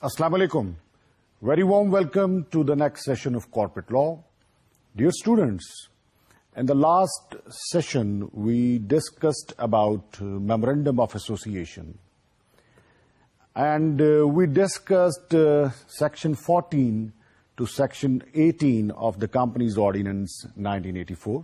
Assalamu alaikum. Very warm welcome to the next session of Corporate Law. Dear students, in the last session we discussed about Memorandum of Association. And we discussed Section 14 to Section 18 of the Companies Ordinance 1984.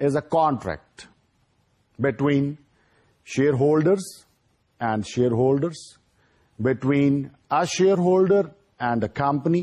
is a contract between shareholders and shareholders, between a shareholder and a company.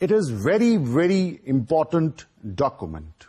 it is very very important document.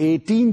18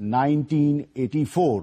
1984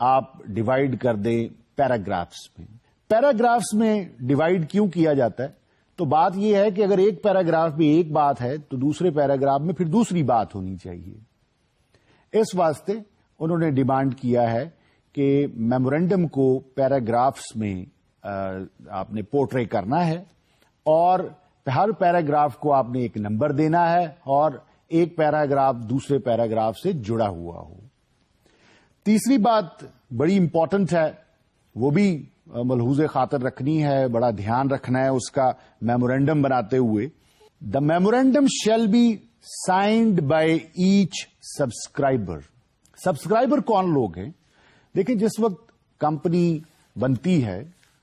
آپ divide کر دیں paragraphs میں. Paragraphs میں divide کیوں کیا جاتا ہے؟ تو بات یہ ہے کہ اگر ایک پیراگراف میں ایک بات ہے تو دوسرے پیراگراف میں پھر دوسری بات ہونی چاہیے. اس واسطے انہوں نے ڈیمانڈ کیا ہے کہ میمورینڈم کو پیراگرافس میں آپ نے پورٹری کرنا ہے اور ہر پیراگراف کو آپ نے ایک نمبر دینا ہے اور ایک پیراگراف دوسرے پیراگراف سے جڑا ہوا ہو. تیسری بات بڑی امپورٹنٹ ہے، وہ بھی ملحوظ خاطر رکھنی ہے، بڑا دھیان رکھنا ہے اس کا میمورینڈم بناتے ہوئے. The memorandum shall be signed by each subscriber. Subscriber کون لوگ ہیں؟ دیکھیں، جس وقت کمپنی بنتی ہے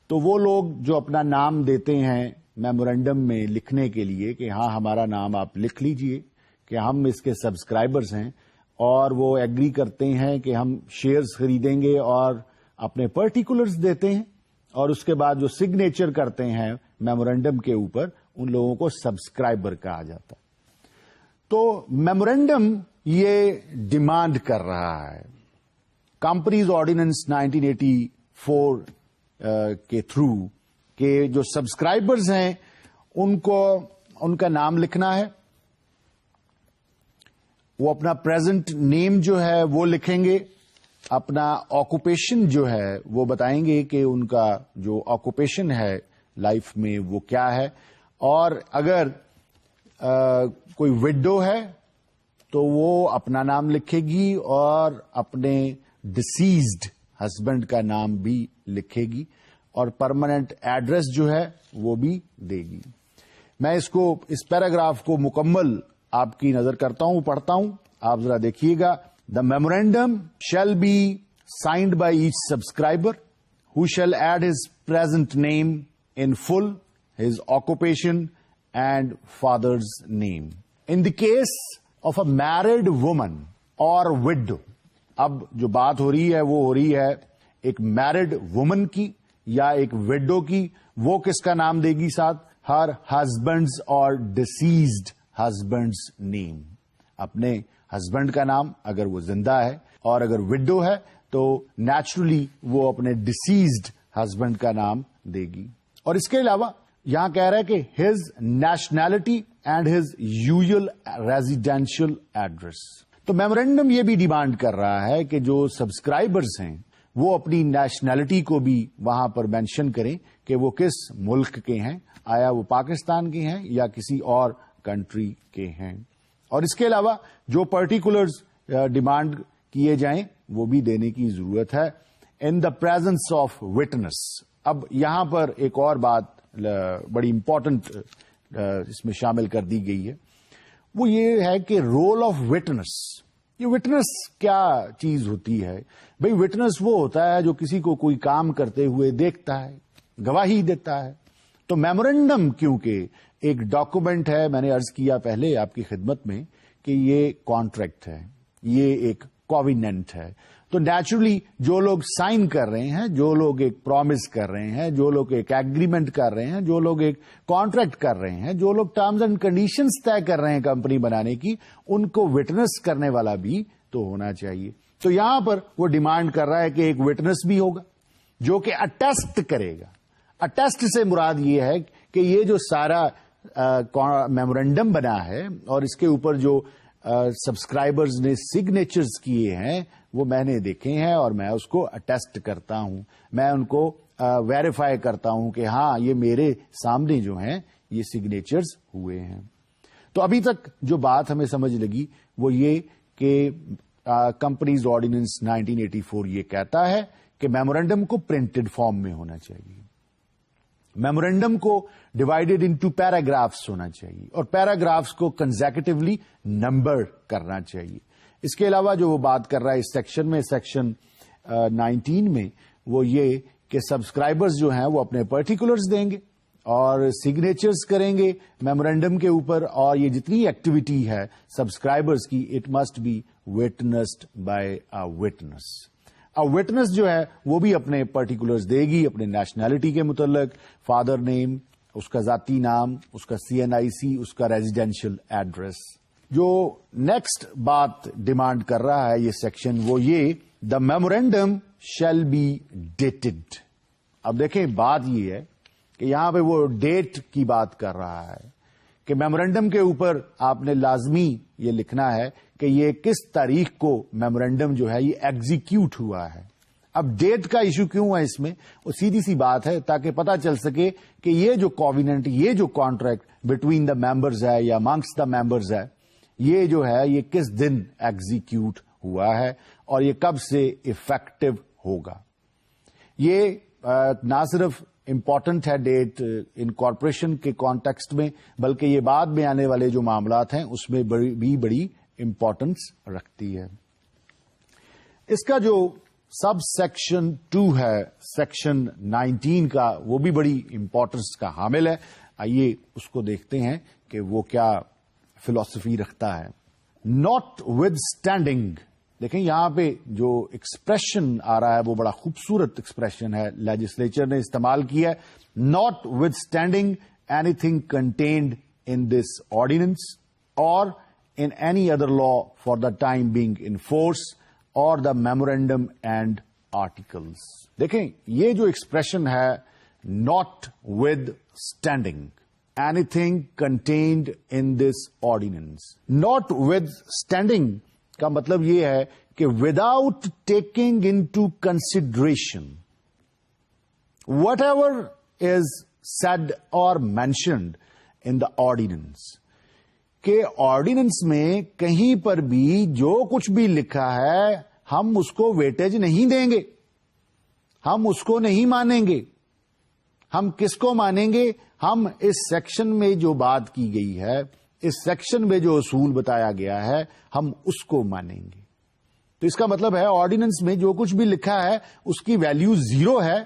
تو وہ لوگ جو اپنا نام دیتے ہیں میمورینڈم میں لکھنے کے لیے کہ ہاں ہمارا نام آپ لکھ لیجئے کہ ہم اس کے سبسکرائبرز ہیں، اور وہ ایگری کرتے ہیں کہ ہم شیئرز خریدیں گے اور اپنے پرٹیکولرز دیتے ہیں، اور اس کے بعد جو سگنیچر کرتے ہیں میمورینڈم کے اوپر ان لوگوں کو سبسکرائبر کہا جاتا ہے. تو میمورینڈم یہ ڈیمانڈ کر رہا ہے کمپنیز آرڈیننس 1984 کے تھرو کہ جو سبسکرائبرز ہیں ان کا نام لکھنا ہے، وہ اپنا پریزنٹ نیم جو ہے وہ لکھیں گے، اپنا آکوپیشن جو ہے وہ بتائیں گے کہ ان کا جو آکوپیشن ہے لائف میں وہ کیا ہے، اور اگر کوئی وڈو ہے تو وہ اپنا نام لکھے گی اور اپنے ڈسیزڈ ہسبینڈ کا نام بھی لکھے گی، اور پرماننٹ ایڈریس جو ہے وہ بھی دے گی. میں اس پیراگراف کو مکمل آپ کی نظر کرتا ہوں، پڑھتا ہوں، آپ ذرا دیکھیے گا. The memorandum shall be signed by each subscriber who shall add his present name in full, his occupation and father's name. In the case of a married woman or widow, اب جو بات ہو رہی ہے وہ ہو رہی ہے ایک میرڈ وومن کی یا ایک وڈو کی. وہ کس کا نام دے گی ساتھ؟ ہر ہسبینڈز اور ڈسیزڈ ہسبینڈز نیم، اپنے ہسبینڈ کا نام اگر وہ زندہ ہے، اور اگر وڈو ہے تو نیچرلی وہ اپنے ڈسیزڈ ہسبینڈ کا نام دے گی. اور اس کے علاوہ یہاں کہہ رہا ہے کہ his nationality and his usual residential address. تو میمورینڈم یہ بھی ڈیمانڈ کر رہا ہے کہ جو سبسکرائبرز ہیں وہ اپنی نیشنلٹی کو بھی وہاں پر مینشن کریں کہ وہ کس ملک کے ہیں، آیا وہ پاکستان کے ہیں یا کسی اور کنٹری کے ہیں. اور اس کے علاوہ جو پرٹیکولرز ڈیمانڈ کیے جائیں وہ بھی دینے کی ضرورت ہے. ان دا پریزنس آف وٹنس. اب یہاں پر ایک اور بات بڑی امپورٹنٹ اس میں شامل کر دی گئی ہے، وہ یہ ہے کہ رول آف وٹنس. یہ وٹنس کیا چیز ہوتی ہے؟ بھئی وٹنس وہ ہوتا ہے جو کسی کو کوئی کام کرتے ہوئے دیکھتا ہے، گواہی دیتا ہے. تو میمورینڈم کیونکہ ایک ڈاکومنٹ ہے، میں نے عرض کیا پہلے آپ کی خدمت میں کہ یہ کانٹریکٹ ہے، یہ ایک کوویننٹ ہے. تو نیچرلی جو لوگ سائن کر رہے ہیں، جو لوگ ایک پرومس کر رہے ہیں، جو لوگ ایک ایگریمنٹ کر رہے ہیں، جو لوگ ایک کانٹریکٹ کر رہے ہیں، جو لوگ ٹرمز اینڈ کنڈیشنز طے کر رہے ہیں کمپنی بنانے کی، ان کو وٹنس کرنے والا بھی تو ہونا چاہیے. تو یہاں پر وہ ڈیمانڈ کر رہا ہے کہ ایک وٹنس بھی ہوگا جو کہ اٹیسٹ کرے گا. اٹیسٹ سے مراد یہ ہے کہ یہ جو سارا میمورینڈم بنا ہے اور اس کے اوپر جو سبسکرائبرز نے سگنیچرز کیے ہیں وہ میں نے دیکھے ہیں اور میں اس کو اٹیسٹ کرتا ہوں، میں ان کو ویریفائی کرتا ہوں کہ ہاں یہ میرے سامنے جو ہیں یہ سگنیچرز ہوئے ہیں. تو ابھی تک جو بات ہمیں سمجھ لگی وہ یہ کہ کمپنیز آرڈیننس 1984 یہ کہتا ہے کہ میمورینڈم کو پرنٹڈ فارم میں ہونا چاہیے، میمورینڈم کو ڈیوائڈیڈ انٹو پیراگرافس ہونا چاہیے اور پیراگرافس کو کنزیکٹولی نمبر کرنا چاہیے. اس کے علاوہ جو وہ بات کر رہا ہے اس سیکشن میں، سیکشن 19 میں، وہ یہ کہ سبسکرائبرز جو ہیں وہ اپنے پرٹیکولرز دیں گے اور سگنیچرز کریں گے میمورینڈم کے اوپر، اور یہ جتنی ایکٹیویٹی ہے سبسکرائبرز کی it must be witnessed by a witness. Witness جو ہے وہ بھی اپنے پرٹیکولرز دے گی اپنے نیشنلٹی کے متعلق، فادر نیم، اس کا ذاتی نام، اس کا CNIC، اس کا ریزیڈینشیل ایڈریس. جو نیکسٹ بات ڈیمانڈ کر رہا ہے یہ سیکشن وہ یہ، the memorandum shall be dated. اب دیکھیں بات یہ ہے کہ یہاں پہ وہ ڈیٹ کی بات کر رہا ہے کہ میمورینڈم کے اوپر آپ نے لازمی یہ لکھنا ہے کہ یہ کس تاریخ کو میمورینڈم جو ہے یہ ایگزیکیوٹ ہوا ہے. اب ڈیٹ کا ایشو کیوں ہے اس میں؟ وہ سیدھی سی بات ہے تاکہ پتا چل سکے کہ یہ جو کوویننٹ، یہ جو کانٹریکٹ بٹوین دا ممبرز ہے یا امانگسٹ دا ممبرز ہے، یہ جو ہے یہ کس دن ایگزیکیوٹ ہوا ہے اور یہ کب سے افیکٹو ہوگا. یہ نہ صرف امپورٹنٹ ہے ڈیٹ انکارپوریشن کے کانٹیکسٹ میں، بلکہ یہ بعد میں آنے والے جو معاملات ہیں اس میں بھی بڑی امپورٹنس رکھتی ہے. اس کا جو سب سیکشن 2 ہے سیکشن 19 کا، وہ بھی بڑی امپورٹنس کا حامل ہے. آئیے اس کو دیکھتے ہیں کہ وہ کیا فلسفی رکھتا ہے. ناٹ ود اسٹینڈنگ، دیکھیں یہاں پہ جو ایکسپریشن آ رہا ہے وہ بڑا خوبصورت ایکسپریشن ہے، لیجسلیچر نے استعمال کیا ہے. Notwithstanding anything contained in this ordinance or in any other law for the time being in force or the memorandum and articles. دیکھیں یہ جو ایکسپریشن ہے notwithstanding anything contained in this ordinance, notwithstanding کا مطلب یہ ہے کہ without taking into consideration whatever is said or mentioned in the ordinance, کہ آرڈیننس میں کہیں پر بھی جو کچھ بھی لکھا ہے ہم اس کو ویٹیج نہیں دیں گے، ہم اس کو نہیں مانیں گے. ہم کس کو مانیں گے؟ ہم اس سیکشن میں جو بات کی گئی ہے، اس سیکشن میں جو اصول بتایا گیا ہے، ہم اس کو مانیں گے. تو اس کا مطلب ہے آرڈیننس میں جو کچھ بھی لکھا ہے اس کی ویلیو 0 ہے،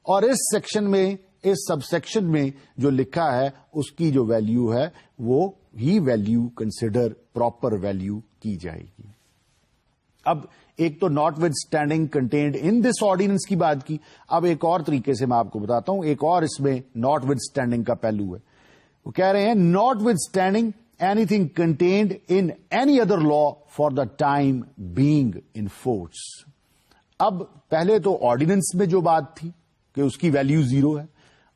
اور اس سیکشن میں، اس سب سیکشن میں جو لکھا ہے اس کی جو ویلیو ہے وہ ہی ویلیو کنسیڈر پراپر ویلیو کی جائے گی. اب ایک تو notwithstanding contained in this ordinance کی بات کی. اب ایک اور طریقے سے میں آپ کو بتاتا ہوں، ایک اور اس میں ناٹ ود اسٹینڈنگ کا پہلو ہے. وہ کہہ رہے ہیں notwithstanding anything contained in any other law for the time being in force. اب پہلے تو آرڈیننس میں جو بات تھی کہ اس کی ویلیو 0 ہے،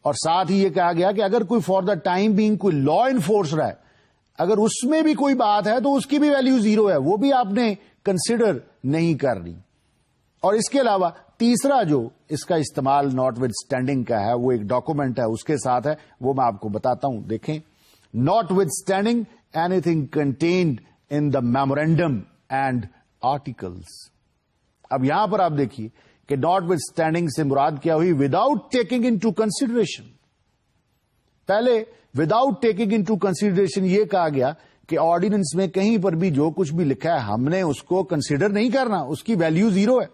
اور ساتھ ہی یہ کہا گیا کہ اگر کوئی فار دا ٹائم بینگ کوئی لا انفورس رہا ہے، اگر اس میں بھی کوئی بات ہے تو اس کی بھی ویلیو 0 ہے، وہ بھی آپ نے کنسیڈر نہیں کرنی. اور اس کے علاوہ تیسرا جو اس کا استعمال ناٹ ود اسٹینڈنگ کا ہے وہ ایک ڈاکومنٹ ہے اس کے ساتھ ہے، وہ میں آپ کو بتاتا ہوں. دیکھیں notwithstanding anything contained in the memorandum and articles. اب یہاں پر آپ دیکھیے کہ ناٹ ود اسٹینڈنگ سے مراد کیا ہوئی؟ Without taking into consideration. پہلے without taking into consideration یہ کہا گیا کہ آرڈیننس میں کہیں پر بھی جو کچھ بھی لکھا ہے ہم نے اس کو کنسیڈر نہیں کرنا، اس کی ویلیو 0 ہے.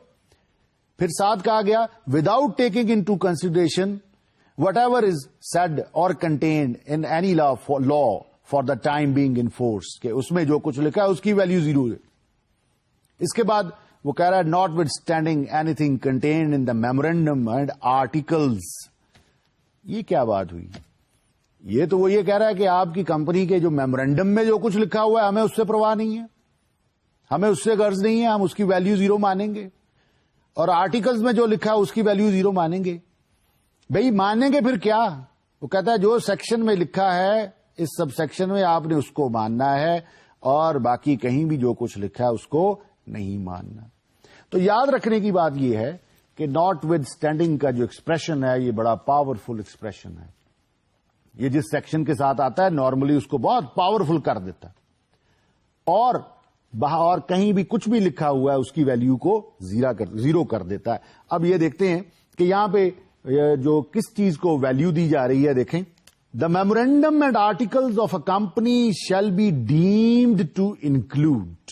پھر ساتھ کہا گیا without taking into consideration whatever is said or contained in any law for the time being in force, کہ اس میں جو کچھ لکھا ہے اس کی ویلیو 0 ہے. اس کے بعد وہ کہہ رہا ہے notwithstanding anything contained in the memorandum and articles. یہ کیا بات ہوئی؟ یہ تو وہ یہ کہہ رہا ہے کہ آپ کی کمپنی کے جو میمورینڈم میں جو کچھ لکھا ہوا ہے ہمیں اس سے پرواہ نہیں ہے، ہمیں اس سے غرض نہیں ہے، ہم اس کی ویلیو 0 مانیں گے، اور آرٹیکلز میں جو لکھا ہے اس کی ویلیو 0 مانیں گے. بھئی مانیں گے پھر کیا؟ وہ کہتا ہے جو سیکشن میں لکھا ہے اس سب سیکشن میں آپ نے اس کو ماننا ہے، اور باقی کہیں بھی جو کچھ لکھا ہے اس کو نہیں ماننا. تو یاد رکھنے کی بات یہ ہے کہ ناٹ ود اسٹینڈنگ کا جو ایکسپریشن ہے یہ بڑا پاورفل ایکسپریشن ہے. یہ جس سیکشن کے ساتھ آتا ہے نارملی اس کو بہت پاورفل کر دیتا ہے، اور کہیں بھی کچھ بھی لکھا ہوا ہے اس کی ویلیو کو 0 کر دیتا ہے. اب یہ دیکھتے ہیں کہ یہاں پہ جو کس چیز کو ویلیو دی جا رہی ہے. دیکھیں the memorandum and articles of a company shall be deemed to include.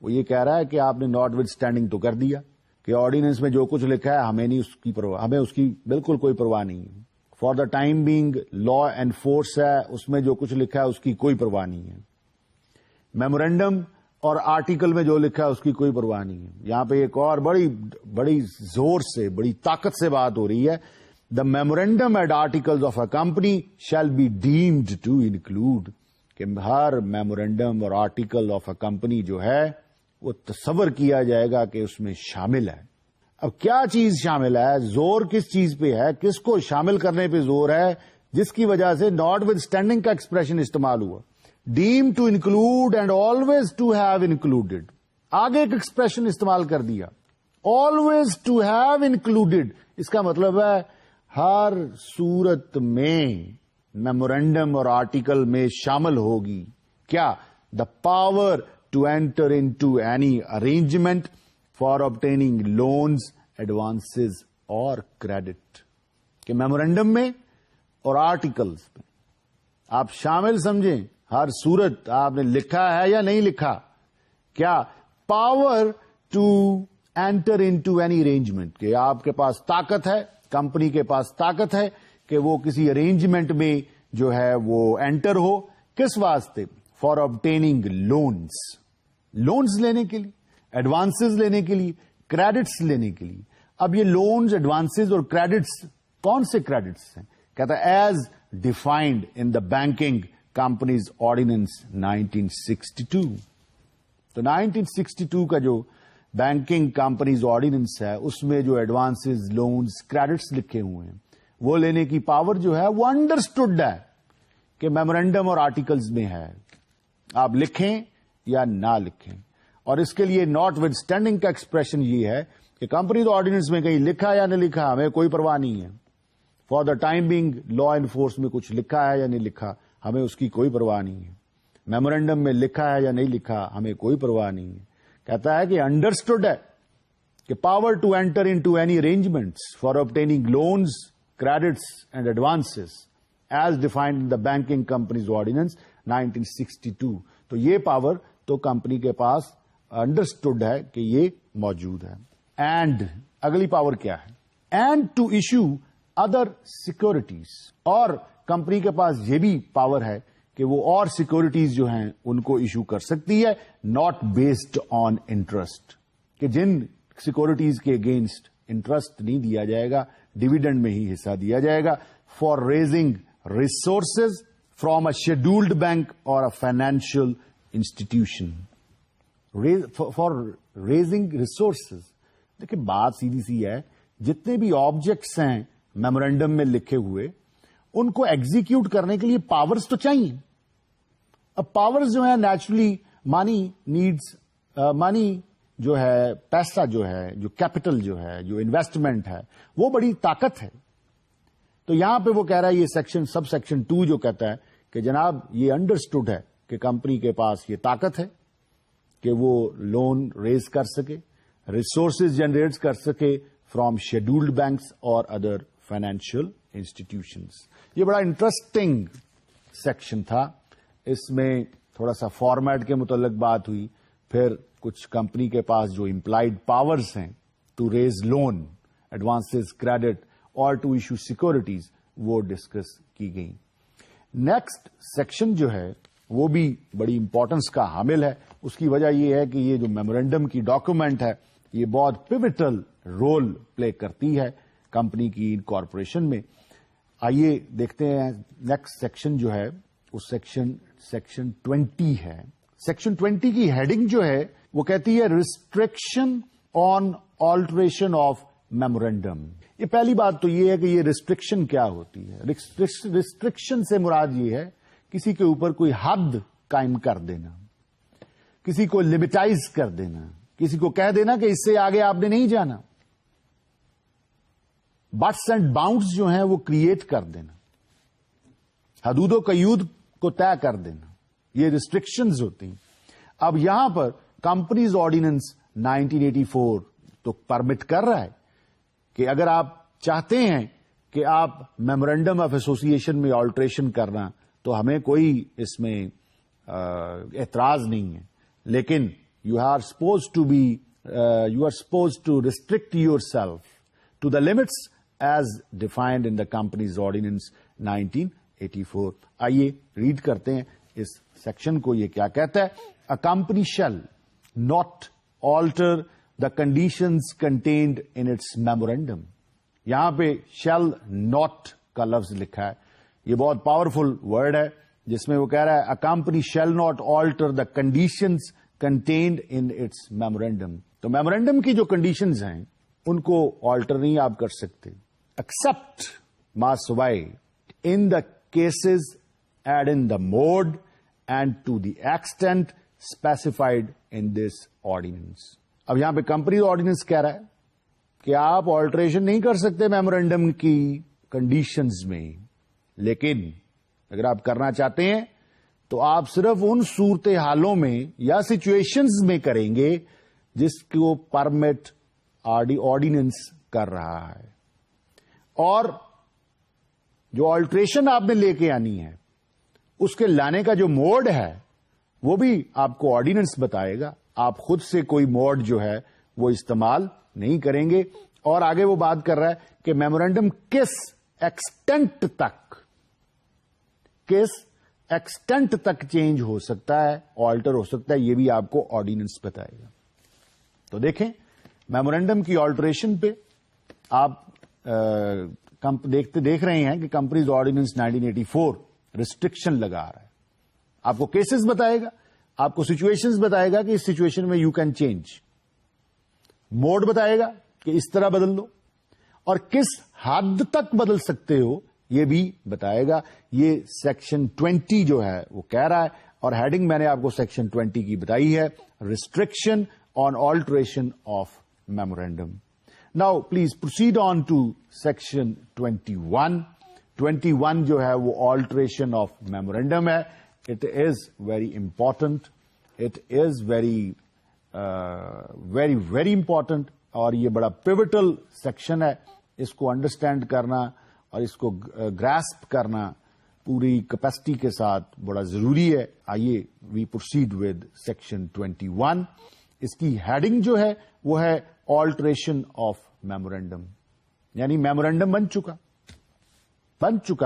وہ یہ کہہ رہا ہے کہ آپ نے ناٹ ود اسٹینڈنگ تو کر دیا کہ آرڈیننس میں جو کچھ لکھا ہے ہمیں نہیں اس کی پرواہ، ہمیں اس کی بالکل کوئی پرواہ نہیں ہے. For the time being law and force ہے، اس میں جو کچھ لکھا ہے اس کی کوئی پرواہ نہیں ہے. میمورینڈم اور آرٹیکل میں جو لکھا ہے اس کی کوئی پرواہ نہیں ہے. یہاں پہ ایک اور بڑی زور سے، بڑی طاقت سے بات ہو رہی ہے. The memorandum and articles of a company shall be deemed to include, کہ ہر میمورینڈم اور آرٹیکل آف اے کمپنی جو ہے وہ تصور کیا جائے گا کہ اس میں شامل ہے. اب کیا چیز شامل ہے, زور کس چیز پہ ہے, کس کو شامل کرنے پہ زور ہے, جس کی وجہ سے ناٹ ود اسٹینڈنگ کا ایکسپریشن استعمال ہوا. Deemed to include and always to have included. آگے ایک ایکسپریشن استعمال کر دیا, آلویز ٹو ہیو انکلوڈیڈ. اس کا مطلب ہے ہر صورت میں میمورینڈم اور آرٹیکل میں شامل ہوگی کیا, the power to enter into any arrangement for obtaining loans, advances اور کریڈٹ. کہ میمورینڈم میں اور آرٹیکلز میں آپ شامل سمجھیں ہر صورت. آپ نے لکھا ہے یا نہیں لکھا, کیا power to enter into any arrangement, کہ آپ کے پاس طاقت ہے, کمپنی کے پاس طاقت ہے کہ وہ کسی ارینجمنٹ میں جو ہے وہ انٹر ہو. کس واسطے؟ فار obtaining لونز, لونز لینے کے لیے, ایڈوانسز لینے کے لیے, کریڈٹس لینے کے لیے. اب یہ لونز, ایڈوانسز اور کریڈٹس کون سے کریڈٹس ہیں؟ کہتا ہے as defined in the banking companies ordinance 1962. تو 1962 کا جو بینکنگ کمپنیز آرڈیننس ہے اس میں جو ایڈوانسز, لونز, کریڈٹس لکھے ہوئے ہیں وہ لینے کی پاور جو ہے وہ انڈرسٹوڈ ہے کہ میمورینڈم اور آرٹیکلز میں ہے. آپ لکھیں یا نہ لکھیں. اور اس کے لیے ناٹ ود اسٹینڈنگ کا ایکسپریشن یہ ہے کہ کمپنیز آرڈیننس میں کہیں لکھا یا نہیں لکھا ہمیں کوئی پرواہ نہیں ہے. For the time being law enforce میں کچھ لکھا ہے یا نہیں لکھا ہمیں اس کی کوئی پرواہ نہیں ہے. میمورینڈم میں لکھا ہے یا نہیں لکھا ہمیں کوئی پرواہ نہیں ہے. کہتا ہے کہ انڈرسٹوڈ ہے کہ power to enter into any arrangements for obtaining loans, credits and advances as defined in the banking companies ordinance 1962. تو یہ پاور تو کمپنی کے پاس انڈرسٹوڈ ہے کہ یہ موجود ہے. اینڈ اگلی پاور کیا ہے؟ And to issue other securities. اور کمپنی کے پاس یہ بھی پاور ہے کہ وہ اور سیکورٹیز جو ہیں ان کو ایشو کر سکتی ہے, ناٹ بیسڈ آن انٹرسٹ, کہ جن سیکورٹیز کے اگینسٹ انٹرسٹ نہیں دیا جائے گا, ڈویڈنڈ میں ہی حصہ دیا جائے گا. For raising resources from a scheduled bank or a financial institution. For raising resources. دیکھیں بات سیدھی سی ہے, جتنے بھی آبجیکٹس ہیں میمورینڈم میں لکھے ہوئے ان کو ایگزیکیوٹ کرنے کے لیے پاورز تو چاہیے. اب پاورز جو ہیں نیچرلی منی نیڈز, منی جو ہے, پیسہ جو ہے, جو کیپٹل جو ہے, جو انویسٹمنٹ ہے وہ بڑی طاقت ہے. تو یہاں پہ وہ کہہ رہا ہے یہ سب سیکشن 2 جو کہتا ہے کہ جناب یہ انڈرسٹوڈ ہے کہ کمپنی کے پاس یہ طاقت ہے کہ وہ لون ریز کر سکے, ریسورسز جنریٹ کر سکے فرام شیڈولڈ بینکس اور ادر فائنینشیل انسٹیٹیوشنز. یہ بڑا انٹرسٹنگ سیکشن تھا. اس میں تھوڑا سا فارمیٹ کے متعلق بات ہوئی, پھر کچھ کمپنی کے پاس جو امپلائڈ پاورز ہیں to raise loan, advances, credit اور ٹو ایشو سیکورٹیز وہ ڈسکس کی گئی. نیکسٹ سیکشن جو ہے وہ بھی بڑی امپورٹنس کا حامل ہے. اس کی وجہ یہ ہے کہ یہ جو میمورینڈم کی ڈاکومنٹ ہے یہ بہت پیوٹل رول پلے کرتی ہے کمپنی کی انکارپوریشن میں. آئیے دیکھتے ہیں نیکسٹ سیکشن جو ہے وہ سیکشن 20 ہے. سیکشن 20 کی ہیڈنگ جو ہے وہ کہتی ہے restriction on alteration of memorandum. یہ پہلی بات تو یہ ہے کہ یہ ریسٹرکشن کیا ہوتی ہے. ریسٹرکشن سے مراد یہ ہے کسی کے اوپر کوئی حد قائم کر دینا, کسی کو لمیٹائز کر دینا, کسی کو کہہ دینا کہ اس سے آگے آپ نے نہیں جانا. بٹس اینڈ باؤنڈز جو ہیں وہ کریٹ کر دینا, حدود و قیود کو طے کر دینا, یہ ریسٹرکشنز ہوتی ہیں. اب یہاں پر کمپنیز آرڈیننس 1984 تو پرمٹ کر رہا ہے کہ اگر آپ چاہتے ہیں کہ آپ میمورینڈم آف ایسوسیشن میں آلٹریشن کرنا تو ہمیں کوئی اس میں اعتراض نہیں ہے, لیکن you are supposed to restrict yourself to the limits as defined in the companies ordinance 1984. آئیے ریڈ کرتے ہیں اس سیکشن کو. یہ کیا کہتا ہے؟ A company shall not alter the conditions contained in its memorandum. یہاں پہ shall not کا لفظ لکھا ہے. یہ بہت پاورفل ورڈ ہے جس میں وہ کہہ رہا ہے a company shall not alter the conditions contained in its memorandum. تو میمورینڈم کی جو کنڈیشنز ہیں ان کو آلٹر نہیں آپ کر سکتے ایکسپٹ ما سوائے in the cases and in the mode and to the extent specified in this ordinance. اب یہاں پہ کمپنی آرڈیننس کہہ رہا ہے کہ آپ آلٹریشن نہیں کر سکتے میمورینڈم کی کنڈیشنز میں, لیکن اگر آپ کرنا چاہتے ہیں تو آپ صرف ان صورتحالوں میں یا سچویشنز میں کریں گے جس کو پرمٹ آرڈیننس کر رہا ہے, اور جو آلٹریشن آپ نے لے کے آنی ہے اس کے لانے کا جو موڈ ہے وہ بھی آپ کو آرڈیننس بتائے گا. آپ خود سے کوئی موڈ جو ہے وہ استعمال نہیں کریں گے. اور آگے وہ بات کر رہا ہے کہ میمورینڈم کس ایکسٹینٹ تک چینج ہو سکتا ہے, آلٹر ہو سکتا ہے, یہ بھی آپ کو آرڈیننس بتائے گا. تو دیکھیں میمورینڈم کی آلٹریشن پہ آپ دیکھ رہے ہیں کہ کمپنیز آرڈیننس 1984 ریسٹرکشن لگا رہا ہے. آپ کو کیسز بتائے گا, آپ کو سچویشنز بتائے گا کہ اس سچویشن میں یو کین چینج, موڈ بتائے گا کہ اس طرح بدل لو, اور کس حد تک بدل سکتے ہو یہ بھی بتائے گا. یہ سیکشن 20 جو ہے وہ کہہ رہا ہے, اور ہیڈنگ میں نے آپ کو سیکشن 20 کی بتائی ہے, restriction on alteration of memorandum. Now please proceed on to section 21. 21 جو ہے وہ آلٹریشن آف میمورینڈم ہے. It is very important, it is very very important, اور یہ بڑا پیوٹل سیکشن ہے. اس کو انڈرسٹینڈ کرنا اور اس کو گراسپ کرنا پوری کیپیسٹی کے ساتھ بڑا ضروری ہے. آئیے وی پروسیڈ ود سیکشن 21. اس کی ہیڈنگ جو ہے وہ ہے آلٹریشن آف میمورینڈم, یعنی میمورینڈم بن چکا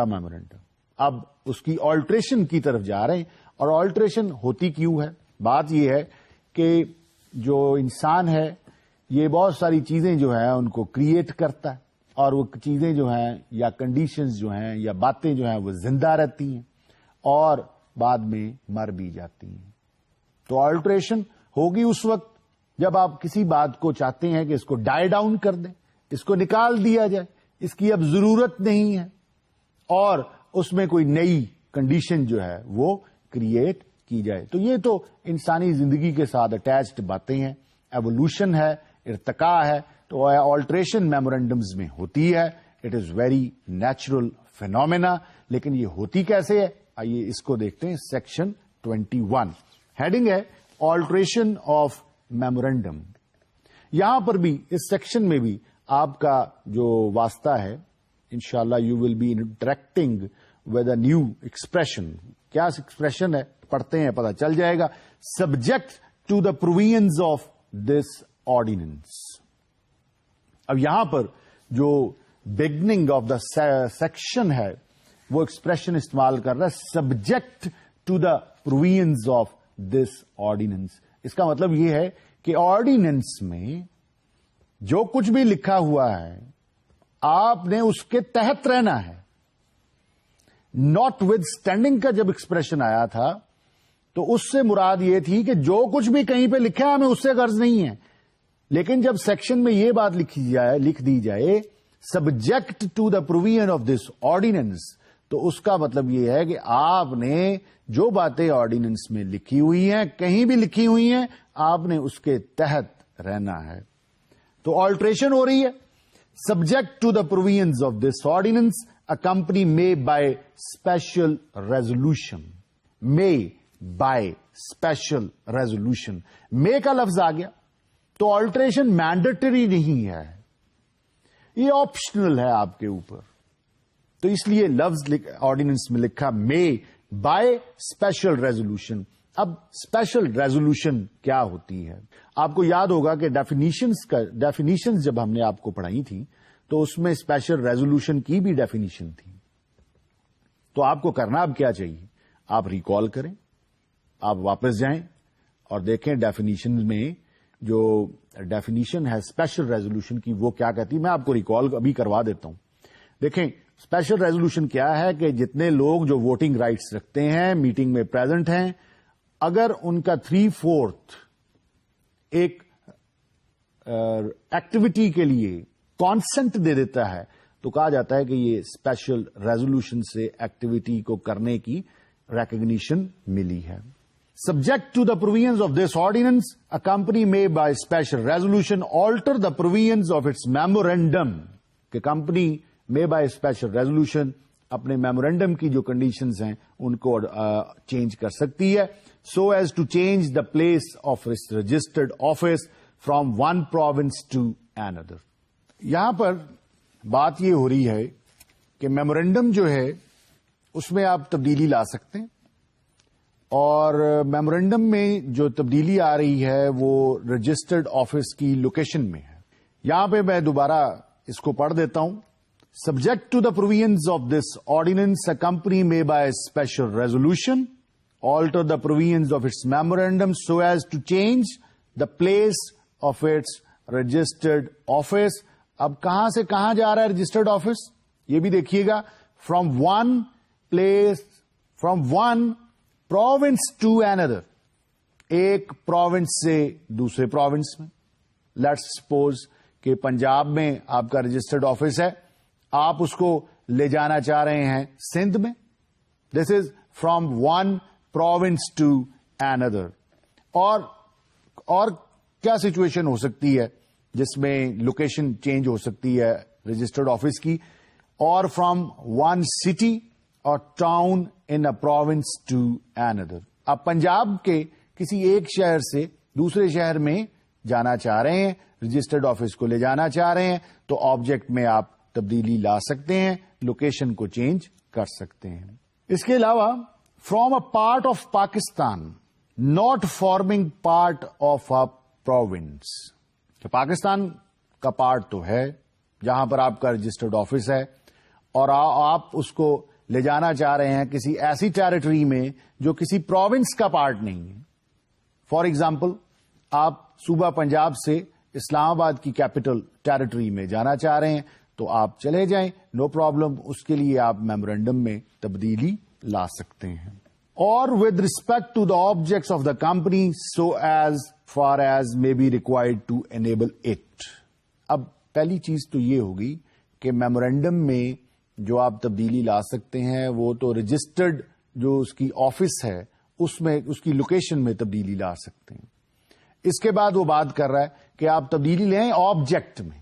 میمورینڈم, اب اس کی آلٹریشن کی طرف جا رہے ہیں. اور آلٹریشن ہوتی کیوں ہے؟ بات یہ ہے کہ جو انسان ہے یہ بہت ساری چیزیں جو ہیں ان کو کریٹ کرتا ہے, اور وہ چیزیں جو ہیں یا کنڈیشنز جو ہیں یا باتیں جو ہیں وہ زندہ رہتی ہیں اور بعد میں مر بھی جاتی ہیں. تو آلٹریشن ہوگی اس وقت جب آپ کسی بات کو چاہتے ہیں کہ اس کو ڈائی ڈاؤن کر دیں, اس کو نکال دیا جائے, اس کی اب ضرورت نہیں ہے, اور اس میں کوئی نئی کنڈیشن جو ہے وہ کریٹ کی جائے. تو یہ تو انسانی زندگی کے ساتھ اٹیچڈ باتیں ہیں, ایوولوشن ہے, ارتقاء ہے. تو آلٹریشن میمورینڈمز میں ہوتی ہے. It is very natural phenomena. لیکن یہ ہوتی کیسے ہے؟ آئیے اس کو دیکھتے ہیں. سیکشن 21 ہیڈنگ ہے آلٹریشن آف میمورینڈم. یہاں پر بھی اس سیکشن میں بھی آپ کا جو واسطہ ہے, انشاءاللہ you will be interacting with a new expression. کیا ایکسپریشن ہے پڑھتے ہیں پتہ چل جائے گا. Subject to the provisions of this ordinance. اب یہاں پر جو بگننگ آف دا سیکشن ہے وہ ایکسپریشن استعمال کر رہا ہے subject to the provisions of this ordinance. اس کا مطلب یہ ہے کہ آرڈیننس میں جو کچھ بھی لکھا ہوا ہے آپ نے اس کے تحت رہنا ہے. ناٹ ود اسٹینڈنگ کا جب ایکسپریشن آیا تھا تو اس سے مراد یہ تھی کہ جو کچھ بھی کہیں پہ لکھا ہے ہمیں اس سے غرض نہیں ہے. لیکن جب سیکشن میں یہ بات لکھ دی جائے subject to the provision of this ordinance, تو اس کا مطلب یہ ہے کہ آپ نے جو باتیں آرڈیننس میں لکھی ہوئی ہیں, کہیں بھی لکھی ہوئی ہیں, آپ نے اس کے تحت رہنا ہے. تو آلٹریشن ہو رہی ہے. Subject to the provisions of this ordinance a company may by special resolution. may by special resolution. may کا لفظ آ گیا تو آلٹریشن مینڈیٹری نہیں ہے, یہ آپشنل ہے آپ کے اوپر. تو اس لیے لفظ آرڈیننس میں لکھا may by special resolution. اب اسپیشل ریزولوشن کیا ہوتی ہے؟ آپ کو یاد ہوگا کہ ڈیفینیشنز جب ہم نے آپ کو پڑھائی تھی تو اس میں اسپیشل ریزولوشن کی بھی ڈیفینیشن تھی. تو آپ کو کرنا اب کیا چاہیے؟ آپ ریکال کریں, آپ واپس جائیں اور دیکھیں ڈیفینیشن میں جو ڈیفینیشن ہے اسپیشل ریزولوشن کی وہ کیا کہتی ہے. میں آپ کو ریکال ابھی کروا دیتا ہوں. دیکھیں اسپیشل ریزولوشن کیا ہے کہ جتنے لوگ جو ووٹنگ رائٹس رکھتے ہیں میٹنگ میں پریزنٹ ہیں, اگر ان کا 3/4 ایک ایکٹیویٹی کے لیے کانسنٹ دے دیتا ہے تو کہا جاتا ہے کہ یہ اسپیشل ریزولوشن سے ایکٹیویٹی کو کرنے کی ریکگنیشن ملی ہے. Subject to the provisions of this ordinance a company may by special resolution alter the provisions of its memorandum کہ company may by special resolution اپنے میمورینڈم کی جو کنڈیشنز ہیں ان کو چینج کر سکتی ہے so as to change the place of its registered office from one province to another. یہاں پر بات یہ ہو رہی ہے کہ میمورینڈم جو ہے اس میں آپ تبدیلی لا سکتے ہیں اور میمورینڈم میں جو تبدیلی آ رہی ہے وہ رجسٹرڈ آفس کی لوکیشن میں ہے. یہاں پہ میں دوبارہ اس کو پڑھ دیتا ہوں. Subject to the provisions of this ordinance a company may by special resolution alter the provisions of its memorandum so as to change the place of its registered office. اب کہاں سے کہاں جا رہا ہے رجسٹرڈ آفس یہ بھی دیکھیے گا. From one province to another, ایک پروونس سے دوسرے پروونس میں. لیٹس سپوز کہ پنجاب میں آپ کا رجسٹرڈ آفس ہے, آپ اس کو لے جانا چاہ رہے ہیں سندھ میں. This is from one province to another. اور کیا سچویشن ہو سکتی ہے جس میں لوکیشن چینج ہو سکتی ہے رجسٹرڈ آفس کی, اور from one city or town in a province to another. آپ پنجاب کے کسی ایک شہر سے دوسرے شہر میں جانا چاہ رہے ہیں, رجسٹرڈ آفس کو لے جانا چاہ رہے ہیں, تو آبجیکٹ میں آپ تبدیلی لا سکتے ہیں, لوکیشن کو چینج کر سکتے ہیں. اس کے علاوہ from a part of Pakistan not farming part of a province. Pakistan کا پارٹ تو ہے جہاں پر آپ کا رجسٹرڈ آفس ہے, اور آپ اس کو لے جانا چاہ رہے ہیں کسی ایسی ٹیریٹری میں جو کسی پروونس کا پارٹ نہیں ہے. فار ایگزامپل آپ صوبہ پنجاب سے اسلام آباد کی کیپٹل ٹیریٹری میں جانا چاہ رہے ہیں تو آپ چلے جائیں, نو پرابلم. اس کے لیے آپ میمورینڈم میں تبدیلی لا سکتے ہیں. اور with respect to the objects of the company so as far as may be required to enable it. اب پہلی چیز تو یہ ہوگی کہ میمورینڈم میں جو آپ تبدیلی لا سکتے ہیں وہ تو رجسٹرڈ جو اس کی آفس ہے اس میں اس کی لوکیشن میں تبدیلی لا سکتے ہیں. اس کے بعد وہ بات کر رہا ہے کہ آپ تبدیلی لیں آبجیکٹ میں.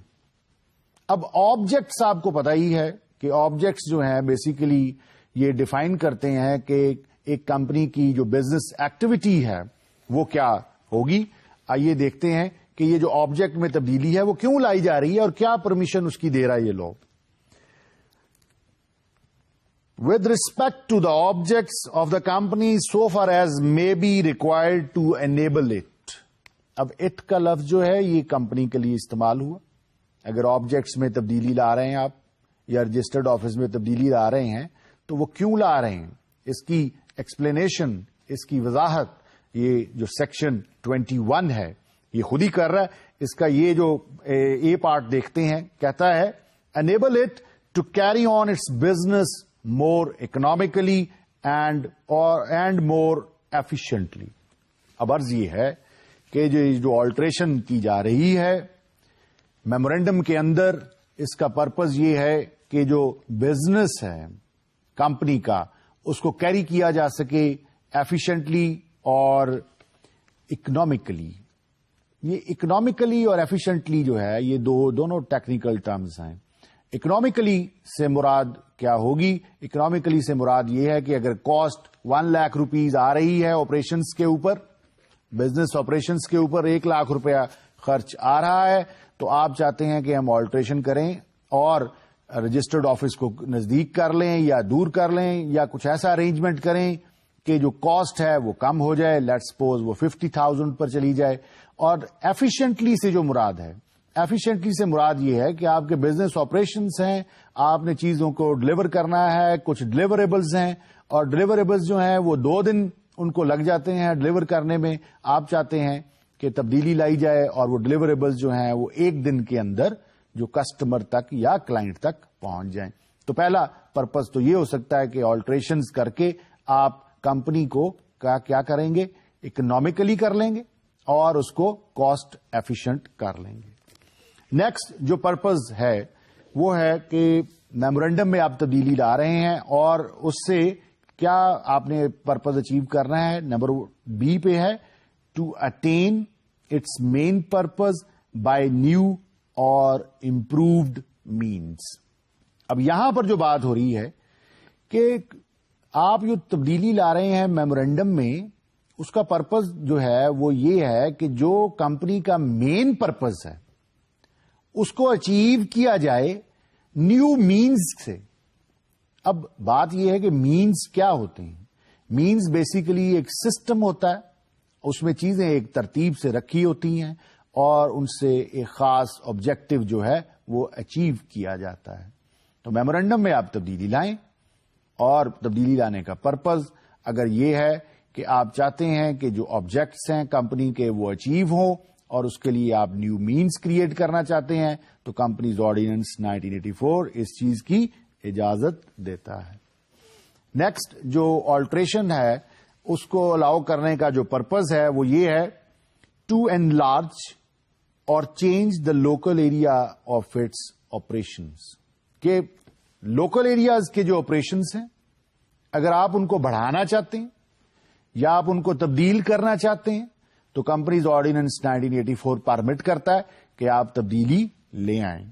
اب آبجیکٹس آپ کو پتا ہی ہے کہ آبجیکٹس جو ہیں بیسیکلی یہ ڈیفائن کرتے ہیں کہ ایک کمپنی کی جو بزنس ایکٹیویٹی ہے وہ کیا ہوگی. آئیے دیکھتے ہیں کہ یہ جو آبجیکٹ میں تبدیلی ہے وہ کیوں لائی جا رہی ہے اور کیا پرمیشن اس کی دے رہا ہے یہ لو. With respect to the objects of the company so far as may be required to enable it. اب اٹ کا لفظ جو ہے یہ کمپنی کے لیے استعمال ہوا. اگر آبجیکٹس میں تبدیلی لا رہے ہیں آپ یا رجسٹرڈ آفس میں تبدیلی لا رہے ہیں تو وہ کیوں لا رہے ہیں, اس کی ایکسپلینیشن, اس کی وضاحت یہ جو سیکشن 21 ہے یہ خود ہی کر رہا ہے. اس کا یہ جو اے پارٹ دیکھتے ہیں کہتا ہے enable it to carry on its business more economically and more efficiently. اب عرض یہ ہے کہ جو آلٹریشن کی جا رہی ہے میمورینڈم کے اندر, اس کا پرپز یہ ہے کہ جو بزنس ہے کمپنی کا اس کو کیری کیا جا سکے ایفیشینٹلی اور اکنامیکلی. یہ اکنامیکلی اور ایفیشینٹلی جو ہے یہ دونوں ٹیکنیکل ٹرمز ہیں. اکنامیکلی سے مراد کیا ہوگی؟ اکنامیکلی سے مراد یہ ہے کہ اگر کاسٹ 1 لاکھ روپیز آ رہی ہے آپریشنس کے اوپر, بزنس آپریشنس کے اوپر 1 لاکھ روپیہ خرچ آ رہا ہے, تو آپ چاہتے ہیں کہ ہم آلٹریشن کریں اور رجسٹرڈ آفس کو نزدیک کر لیں یا دور کر لیں یا کچھ ایسا ارینجمنٹ کریں کہ جو کاسٹ ہے وہ کم ہو جائے. لیٹ سپوز وہ 50,000 پر چلی جائے. اور ایفیشینٹلی سے جو مراد ہے, ایفیشینٹلی سے مراد یہ ہے کہ آپ کے بزنس آپریشنس ہیں, آپ نے چیزوں کو ڈلیور کرنا ہے, کچھ ڈلیوریبلز ہیں اور ڈلیوریبلز جو ہیں وہ 2 دن ان کو لگ جاتے ہیں ڈلیور کرنے میں. آپ چاہتے ہیں کہ تبدیلی لائی جائے اور وہ ڈلیوریبلز جو ہیں وہ 1 دن کے اندر جو کسٹمر تک یا کلائنٹ تک پہنچ جائیں. تو پہلا پرپز تو یہ ہو سکتا ہے کہ آلٹریشنز کر کے آپ کمپنی کو کیا کریں گے, اکنامیکلی کر لیں گے اور اس کو کاسٹ ایفیشینٹ کر لیں گے. نیکسٹ جو پرپز ہے وہ ہے کہ میمورینڈم میں آپ تبدیلی لا رہے ہیں اور اس سے کیا آپ نے پرپز اچیو کرنا ہے. نمبر بی پہ ہے to attain its main purpose by new or improved means. اب یہاں پر جو بات ہو رہی ہے کہ آپ جو تبدیلی لا رہے ہیں میمورینڈم میں, اس کا پرپز جو ہے وہ یہ ہے کہ جو کمپنی کا مین پرپز ہے اس کو اچیو کیا جائے نیو مینز سے. اب بات یہ ہے کہ مینز کیا ہوتے ہیں. مینز بیسیکلی ایک سسٹم ہوتا ہے, اس میں چیزیں ایک ترتیب سے رکھی ہوتی ہیں اور ان سے ایک خاص آبجیکٹو جو ہے وہ اچیو کیا جاتا ہے. تو میمورینڈم میں آپ تبدیلی لائیں اور تبدیلی لانے کا پرپز اگر یہ ہے کہ آپ چاہتے ہیں کہ جو آبجیکٹس ہیں کمپنی کے وہ اچیو ہوں اور اس کے لیے آپ نیو مینز کریٹ کرنا چاہتے ہیں, تو کمپنیز آرڈیننس 1984 اس چیز کی اجازت دیتا ہے. نیکسٹ جو آلٹریشن ہے اس کو الاؤ کرنے کا جو پرپز ہے وہ یہ ہے ٹو انلارج اور change the local area of its operations. کہ لوکل ایریاز کے جو آپریشنس ہیں اگر آپ ان کو بڑھانا چاہتے ہیں یا آپ ان کو تبدیل کرنا چاہتے ہیں تو کمپنیز آرڈیننس 1984 پرمٹ کرتا ہے کہ آپ تبدیلی لے آئیں.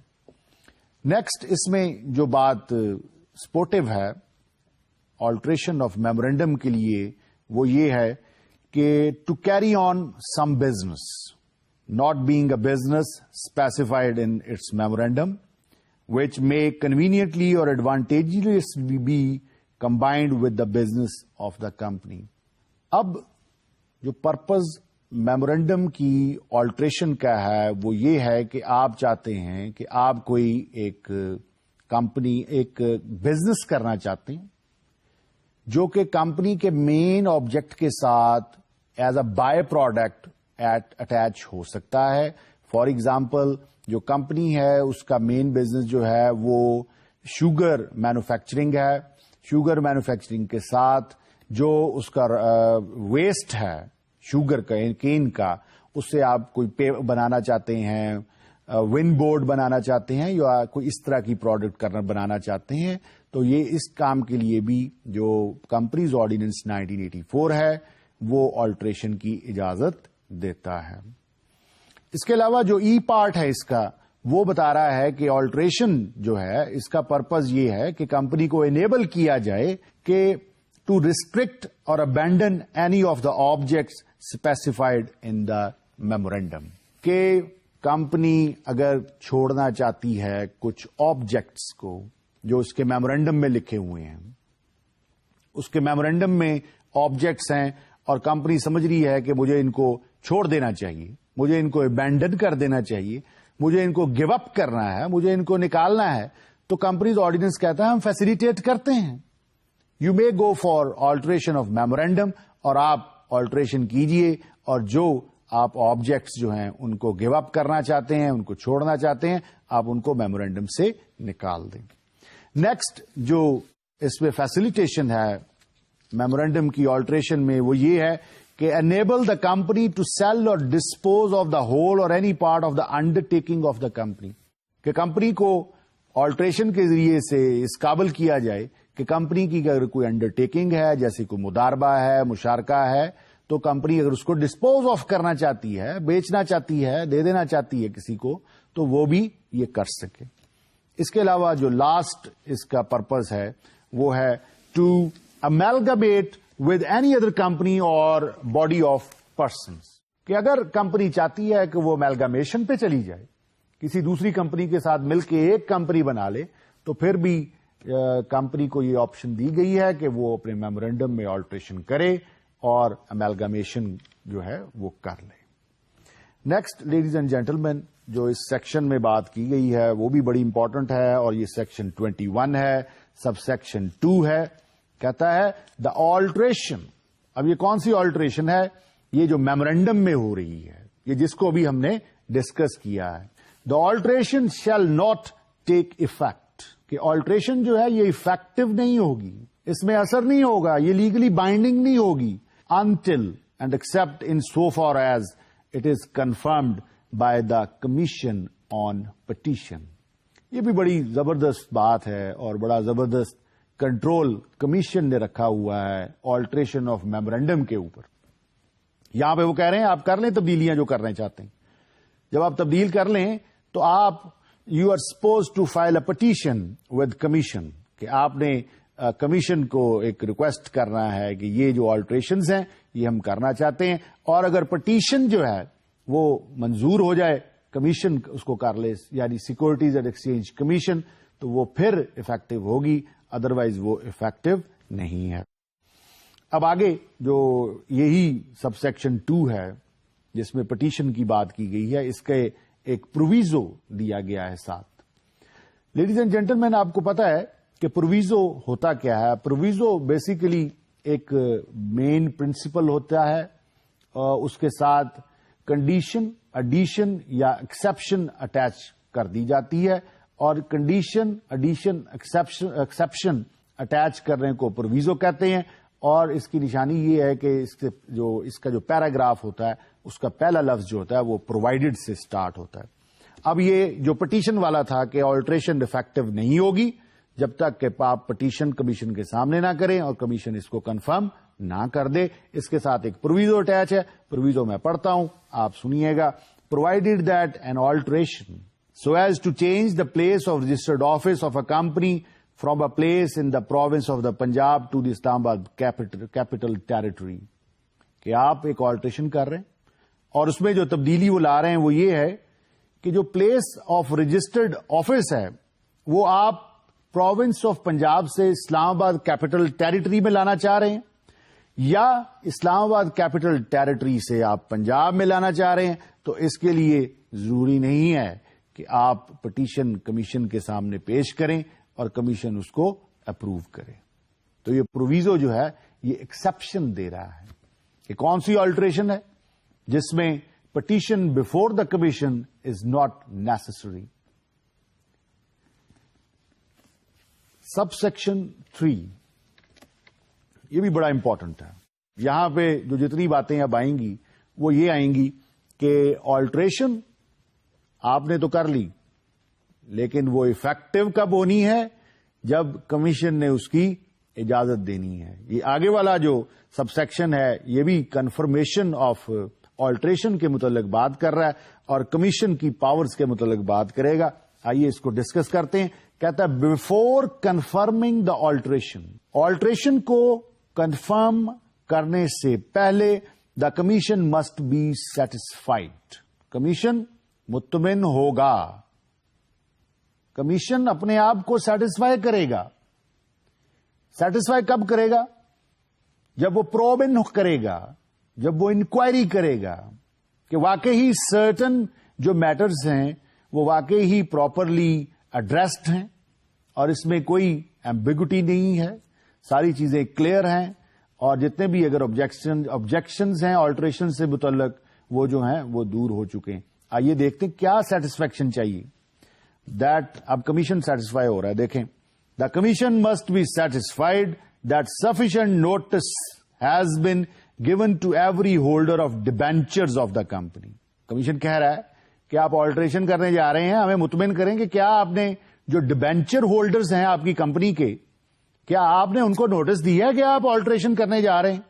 نیکسٹ اس میں جو بات سپورٹو ہے آلٹریشن آف میمورینڈم کے لیے وہ یہ ہے کہ to carry on some business not being a business specified in its memorandum, which may conveniently or advantageously be combined with the business of the company. اب جو پرپز میمورینڈم کی alteration کا ہے وہ یہ ہے کہ آپ چاہتے ہیں کہ آپ کوئی ایک کمپنی ایک بزنس کرنا چاہتے ہیں جو کہ کمپنی کے مین آبجیکٹ کے ساتھ as a by product attach ہو سکتا ہے. فار ایگزامپل جو کمپنی ہے اس کا مین بزنس جو ہے وہ شوگر مینوفیکچرنگ ہے. شوگر مینوفیکچرنگ کے ساتھ جو اس کا ویسٹ ہے شوگر کا کین کا, اس سے آپ کوئی بنانا چاہتے ہیں, ون بورڈ بنانا چاہتے ہیں یا کوئی اس طرح کی پروڈکٹ بنانا چاہتے ہیں, تو یہ اس کام کے لیے بھی جو کمپنیز آرڈیننس 1984 ہے وہ آلٹریشن کی اجازت دیتا ہے. اس کے علاوہ جو ای پارٹ ہے اس کا وہ بتا رہا ہے کہ آلٹریشن جو ہے اس کا پرپز یہ ہے کہ کمپنی کو انیبل کیا جائے کہ ٹو ریسٹرکٹ اور abandon any of the objects specified in the memorandum. کہ کمپنی اگر چھوڑنا چاہتی ہے کچھ آبجیکٹس کو جو اس کے میمورینڈم میں لکھے ہوئے ہیں, اس کے میمورینڈم میں آبجیکٹس ہیں اور کمپنی سمجھ رہی ہے کہ مجھے ان کو چھوڑ دینا چاہیے, مجھے ان کو ابینڈن کر دینا چاہیے, مجھے ان کو گیو اپ کرنا ہے, مجھے ان کو نکالنا ہے, تو کمپنیز آرڈیننس کہتا ہے ہم فیسیلیٹیٹ کرتے ہیں. You may go for alteration of memorandum اور آپ آلٹریشن کیجئے اور جو آپ آبجیکٹس جو ہیں ان کو گیو اپ کرنا چاہتے ہیں, ان کو چھوڑنا چاہتے ہیں, آپ ان کو میمورینڈم سے نکال دیں. نیکسٹ جو اس میں فیسیلیٹیشن ہے میمورینڈم کی آلٹریشن میں وہ یہ ہے کہ enable the company to sell or dispose of the whole or any part of the undertaking of the company. کہ کمپنی کو آلٹریشن کے ذریعے سے اس قابل کیا جائے کہ کمپنی کی اگر کوئی انڈرٹیکنگ ہے جیسے کوئی مداربہ ہے, مشارکہ ہے, تو کمپنی اگر اس کو ڈسپوز آف کرنا چاہتی ہے, بیچنا چاہتی ہے, دے دینا چاہتی ہے کسی کو, تو وہ بھی یہ کر سکے. اس کے علاوہ جو لاسٹ اس کا پرپز ہے وہ ہے to amalgamate with any other company or body of persons. کہ اگر کمپنی چاہتی ہے کہ وہ amalgamation پہ چلی جائے, کسی دوسری کمپنی کے ساتھ مل کے ایک کمپنی بنا لے, تو پھر بھی کمپنی کو یہ آپشن دی گئی ہے کہ وہ اپنے میمورینڈم میں آلٹریشن کرے اور amalgamation جو ہے وہ کر لے. نیکسٹ لیڈیز اینڈ جینٹلمین جو اس سیکشن میں بات کی گئی ہے وہ بھی بڑی امپورٹنٹ ہے اور یہ سیکشن 21 ہے, سب سیکشن 2 ہے. کہتا ہے دا آلٹریشن. اب یہ کون سی آلٹریشن ہے؟ یہ جو میمورینڈم میں ہو رہی ہے, یہ جس کو بھی ہم نے ڈسکس کیا ہے. The alteration shall not take effect. کہ آلٹریشن جو ہے یہ افیکٹو نہیں ہوگی, اس میں اثر نہیں ہوگا, یہ لیگلی بائنڈنگ نہیں ہوگی, until and accept in so far as it is confirmed by the Commission on Petition. یہ بھی بڑی زبردست بات ہے اور بڑا زبردست کنٹرول کمیشن نے رکھا ہوا ہے آلٹریشن آف میمورینڈم کے اوپر. یہاں پہ وہ کہہ رہے ہیں آپ کر لیں تبدیلیاں جو کرنا چاہتے ہیں. جب آپ تبدیل کر لیں تو آپ you are supposed to file a petition with commission, کہ آپ نے کمیشن کو ایک ریکویسٹ کرنا ہے کہ یہ جو آلٹریشنز ہیں یہ ہم کرنا چاہتے ہیں, اور اگر پٹیشن جو ہے وہ منظور ہو جائے, کمیشن اس کو کر لے, یعنی سیکورٹیز اینڈ ایکسچینج کمیشن, تو وہ پھر افیکٹو ہوگی, ادروائز وہ افیکٹو نہیں ہے. اب آگے جو یہی سب سیکشن 2 ہے جس میں پٹیشن کی بات کی گئی ہے, اس کے ایک پروویزو دیا گیا ہے ساتھ. لیڈیز اینڈ جینٹلمین, آپ کو پتا ہے کہ پروویزو ہوتا کیا ہے؟ پروویزو بیسیکلی ایک مین پرنسپل ہوتا ہے, اس کے ساتھ کنڈیشن, ایڈیشن یا ایکسپشن اٹیچ کر دی جاتی ہے, اور کنڈیشن, ایڈیشن, ایکسپشن اٹیچ کرنے کو پروویزو کہتے ہیں. اور اس کی نشانی یہ ہے کہ اس کا جو پیراگراف ہوتا ہے اس کا پہلا لفظ جو ہوتا ہے وہ پرووائڈڈ سے سٹارٹ ہوتا ہے. اب یہ جو پٹیشن والا تھا کہ آلٹریشن افیکٹو نہیں ہوگی جب تک کہ آپ پٹیشن کمیشن کے سامنے نہ کریں اور کمیشن اس کو کنفرم نہ کر دے. اس کے ساتھ ایک پروویزو اٹیچ ہے. پروویزو میں پڑھتا ہوں, آپ سنیے گا. Provided that an alteration so as to change the place of registered office of a company from a place in the province of the Punjab to the Islamabad capital territory. کہ آپ ایک alteration کر رہے ہیں اور اس میں جو تبدیلی وہ لا رہے ہیں وہ یہ ہے کہ جو پلیس آف رجسٹرڈ آفس ہے وہ آپ پروونس آف پنجاب سے اسلام آباد کیپٹل ٹیریٹری میں لانا چاہ رہے ہیں, یا اسلام آباد کیپٹل ٹیریٹری سے آپ پنجاب میں لانا چاہ رہے ہیں. تو اس کے لیے ضروری نہیں ہے کہ آپ پٹیشن کمیشن کے سامنے پیش کریں اور کمیشن اس کو اپروو کرے. تو یہ پروویزو جو ہے یہ ایکسپشن دے رہا ہے کہ کون سی آلٹریشن ہے جس میں petition before the commission is not necessary. Sub section 3 یہ بھی بڑا امپورٹنٹ ہے. یہاں پہ جو جتنی باتیں اب آئیں گی وہ یہ آئیں گی کہ آلٹریشن آپ نے تو کر لی, لیکن وہ افیکٹو کب ہونی ہے؟ جب کمیشن نے اس کی اجازت دینی ہے. یہ آگے والا جو سب سیکشن ہے یہ بھی کنفرمیشن آف آلٹریشن کے متعلق بات کر رہا ہے اور کمیشن کی پاورز کے متعلق بات کرے گا. آئیے اس کو ڈسکس کرتے ہیں. کہتا ہے before confirming the alteration, alteration کو کنفرم کرنے سے پہلے the commission must be satisfied. Commission مطمئن ہوگا. کمیشن اپنے آپ کو سیٹسفائی کرے گا. سیٹسفائی کب کرے گا؟ جب وہ پروب کرے گا, جب وہ انکوائری کرے گا کہ واقعی سرٹن جو میٹرز ہیں وہ واقعی ہی پراپرلی ایڈریسڈ ہیں اور اس میں کوئی ایمبیگوٹی نہیں ہے, ساری چیزیں کلیئر ہیں, اور جتنے بھی اگر آبجیکشنز ہیں آلٹریشن سے متعلق وہ جو ہیں وہ دور ہو چکے ہیں. آئیے دیکھتے ہیں کیا سیٹسفیکشن چاہیے. دیٹ اب کمیشن سیٹسفائی ہو رہا ہے. دیکھیں, the commission must be satisfied that sufficient notice has been given to every holder of debentures of the company. Commission کہہ رہا ہے کہ آپ آلٹریشن کرنے جا رہے ہیں, ہمیں مطمئن کریں کہ کیا آپ نے جو ڈیبینچر ہولڈرز ہیں آپ کی کمپنی کے, کیا آپ نے ان کو نوٹس دیا ہے کہ آپ آلٹریشن کرنے جا رہے ہیں.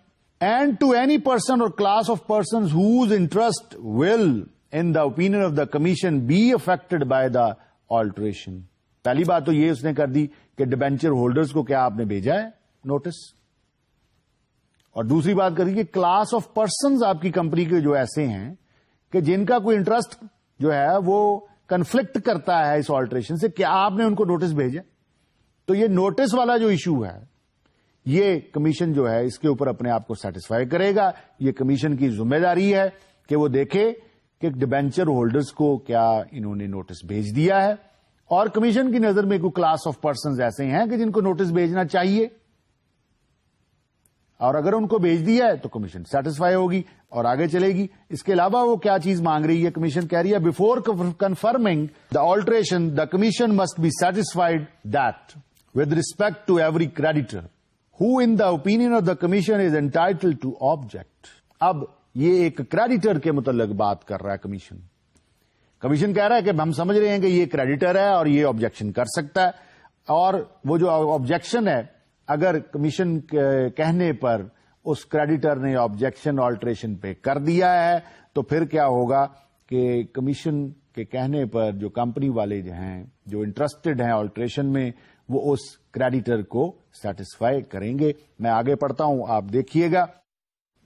And to any person or class of persons whose interest will in the opinion of the commission be affected by the alteration. پہلی بات تو یہ اس نے کر دی کہ ڈیبینچر ہولڈرز کو کیا آپ نے بھیجا ہے نوٹس, اور دوسری بات کر دی کہ کلاس آف پرسنز آپ کی کمپنی کے جو ایسے ہیں کہ جن کا کوئی انٹرسٹ جو ہے وہ کنفلکٹ کرتا ہے اس آلٹریشن سے, کیا آپ نے ان کو نوٹس بھیجا. تو یہ نوٹس والا جو ایشو ہے یہ کمیشن جو ہے اس کے اوپر اپنے آپ کو سیٹسفائی کرے گا. یہ کمیشن کی ذمہ داری ہے کہ وہ دیکھے کہ ڈیبینچر ہولڈرز کو کیا انہوں نے نوٹس بھیج دیا ہے, اور کمیشن کی نظر میں کوئی کلاس آف پرسنز ایسے ہیں کہ جن کو نوٹس بھیجنا چاہیے, اور اگر ان کو بھیج دیا ہے تو کمیشن سیٹسفائی ہوگی اور آگے چلے گی. اس کے علاوہ وہ کیا چیز مانگ رہی ہے؟ کمیشن کہہ رہی ہے before confirming the alteration the commission must be satisfied that with respect to every creditor who in the opinion of the commission is entitled to object. اب یہ ایک کریڈیٹر کے متعلق بات کر رہا ہے کمیشن. کمیشن کہہ رہا ہے کہ ہم سمجھ رہے ہیں کہ یہ کریڈیٹر ہے اور یہ آبجیکشن کر سکتا ہے, اور وہ جو آبجیکشن ہے اگر کمیشن کہنے پر اس کریڈیٹر نے آبجیکشن آلٹریشن پہ کر دیا ہے تو پھر کیا ہوگا کہ کمیشن کے کہنے پر جو کمپنی والے جو ہیں جو انٹرسٹڈ ہیں آلٹریشن میں وہ اس کریڈیٹر کو سیٹسفائی کریں گے. میں آگے پڑھتا ہوں, آپ دیکھیے گا.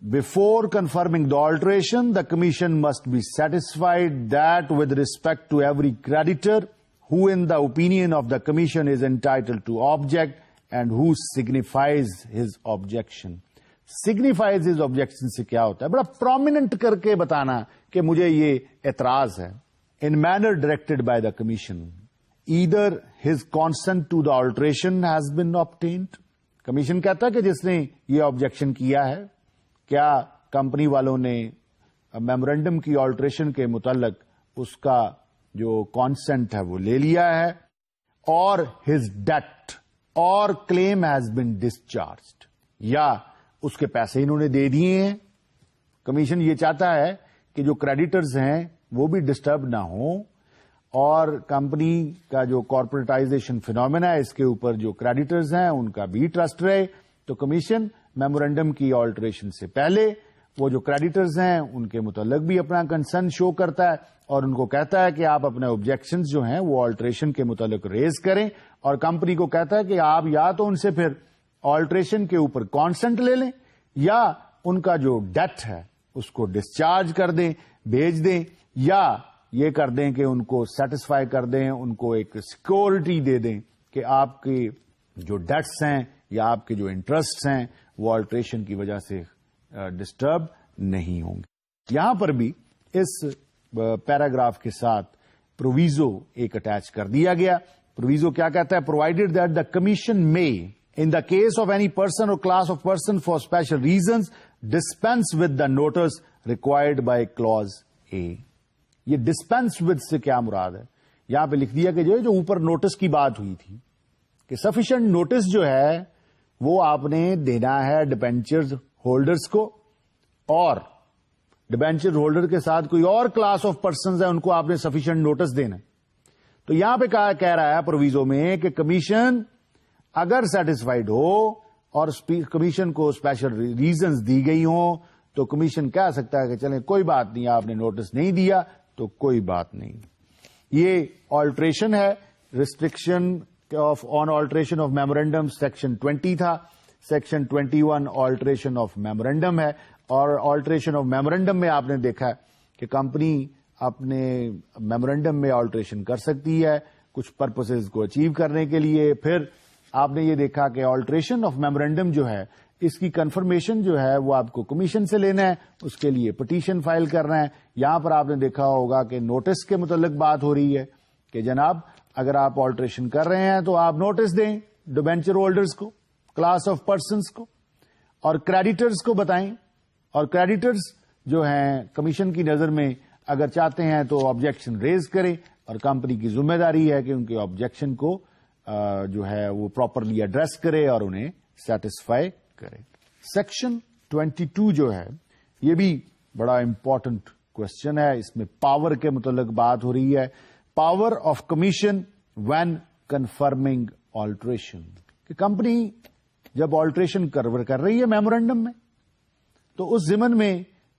Before confirming the alteration, the Commission must be satisfied that with respect to every creditor who in the opinion of the Commission is entitled to object and who signifies his objection. Signifies his objection سے کیا ہوتا ہے؟ بڑا prominent کر کے بتانا کہ مجھے یہ اعتراض ہے. In manner directed by the Commission. Either his consent to the alteration has been obtained. Commission کہتا ہے کہ جس نے یہ آبجیکشن کیا ہے کیا کمپنی والوں نے میمورینڈم کی آلٹریشن کے متعلق اس کا جو کانسنٹ ہے وہ لے لیا ہے, اور ہز ڈیٹ اور کلیم ہیز بین ڈسچارجڈ, یا اس کے پیسے انہوں نے دے دیے ہیں. کمیشن یہ چاہتا ہے کہ جو کریڈیٹرز ہیں وہ بھی ڈسٹرب نہ ہوں, اور کمپنی کا جو کارپوریٹائزیشن فینومینا ہے اس کے اوپر جو کریڈیٹرز ہیں ان کا بھی ٹرسٹ رہے. تو کمیشن میمورینڈم کی آلٹریشن سے پہلے وہ جو کریڈیٹرز ہیں ان کے متعلق بھی اپنا کنسرن شو کرتا ہے اور ان کو کہتا ہے کہ آپ اپنے آبجیکشنز جو ہیں وہ آلٹریشن کے متعلق ریز کریں, اور کمپنی کو کہتا ہے کہ آپ یا تو ان سے پھر آلٹریشن کے اوپر کانسنٹ لے لیں یا ان کا جو ڈیٹ ہے اس کو ڈسچارج کر دیں, بھیج دیں, یا یہ کر دیں کہ ان کو سیٹسفائی کر دیں, ان کو ایک سیکورٹی دے دیں کہ آپ کے جو ڈیٹس ہیں یا آپ کے جو انٹرسٹ ہیں وہ آلٹریشن کی وجہ سے ڈسٹرب نہیں ہوں گے. یہاں پر بھی اس پیراگراف کے ساتھ پروویزو ایک اٹیچ کر دیا گیا. پروویزو کیا کہتا ہے؟ Provided that the commission may in the case of any person or class of person for special reasons dispense with the notice required by clause a. یہ ڈسپینس ود سے کیا مراد ہے؟ یہاں پہ لکھ دیا کہ جو اوپر نوٹس کی بات ہوئی تھی کہ سفیشینٹ نوٹس جو ہے وہ آپ نے دینا ہے ڈیبینچر ہولڈرز کو, اور ڈیبینچر ہولڈر کے ساتھ کوئی اور کلاس آف پرسنز ہیں ان کو آپ نے سفیشینٹ نوٹس دینا ہے. تو یہاں پہ کہہ رہا ہے پروویزو میں کہ کمیشن اگر سیٹسفائیڈ ہو اور کمیشن کو اسپیشل ریزنز دی گئی ہوں تو کمیشن کہہ سکتا ہے کہ چلیں کوئی بات نہیں, آپ نے نوٹس نہیں دیا تو کوئی بات نہیں. یہ آلٹریشن ہے, restriction on alteration of memorandum section 20 تھا. سیکشن 21 آلٹریشن آف میمورینڈم ہے, اور آلٹریشن آف میمورینڈم میں آپ نے دیکھا ہے کہ کمپنی اپنے میمورینڈم میں آلٹریشن کر سکتی ہے کچھ پرپسز کو اچیو کرنے کے لیے. پھر آپ نے یہ دیکھا کہ آلٹریشن آف میمورینڈم جو ہے اس کی کنفرمیشن جو ہے وہ آپ کو کمیشن سے لینا ہے, اس کے لیے پٹیشن فائل کرنا ہے. یہاں پر آپ نے دیکھا ہوگا کہ نوٹس کے متعلق بات ہو رہی ہے کہ جناب اگر آپ آلٹریشن کر رہے ہیں تو آپ نوٹس دیں ڈیبینچر ہولڈرز کو, کلاس آف پرسنز کو, اور کریڈیٹرز کو بتائیں. اور کریڈیٹرز جو ہیں کمیشن کی نظر میں اگر چاہتے ہیں تو آبجیکشن ریز کریں, اور کمپنی کی ذمہ داری ہے کہ ان کے آبجیکشن کو جو ہے وہ پراپرلی ایڈریس کرے اور انہیں سیٹسفائی کرے. سیکشن 22 جو ہے یہ بھی بڑا امپورٹنٹ کوشچن ہے. اس میں پاور کے متعلق بات ہو رہی ہے. Power of commission when confirming alteration, کہ کمپنی جب آلٹریشن کر رہی ہے میمورینڈم میں تو اس ضمن میں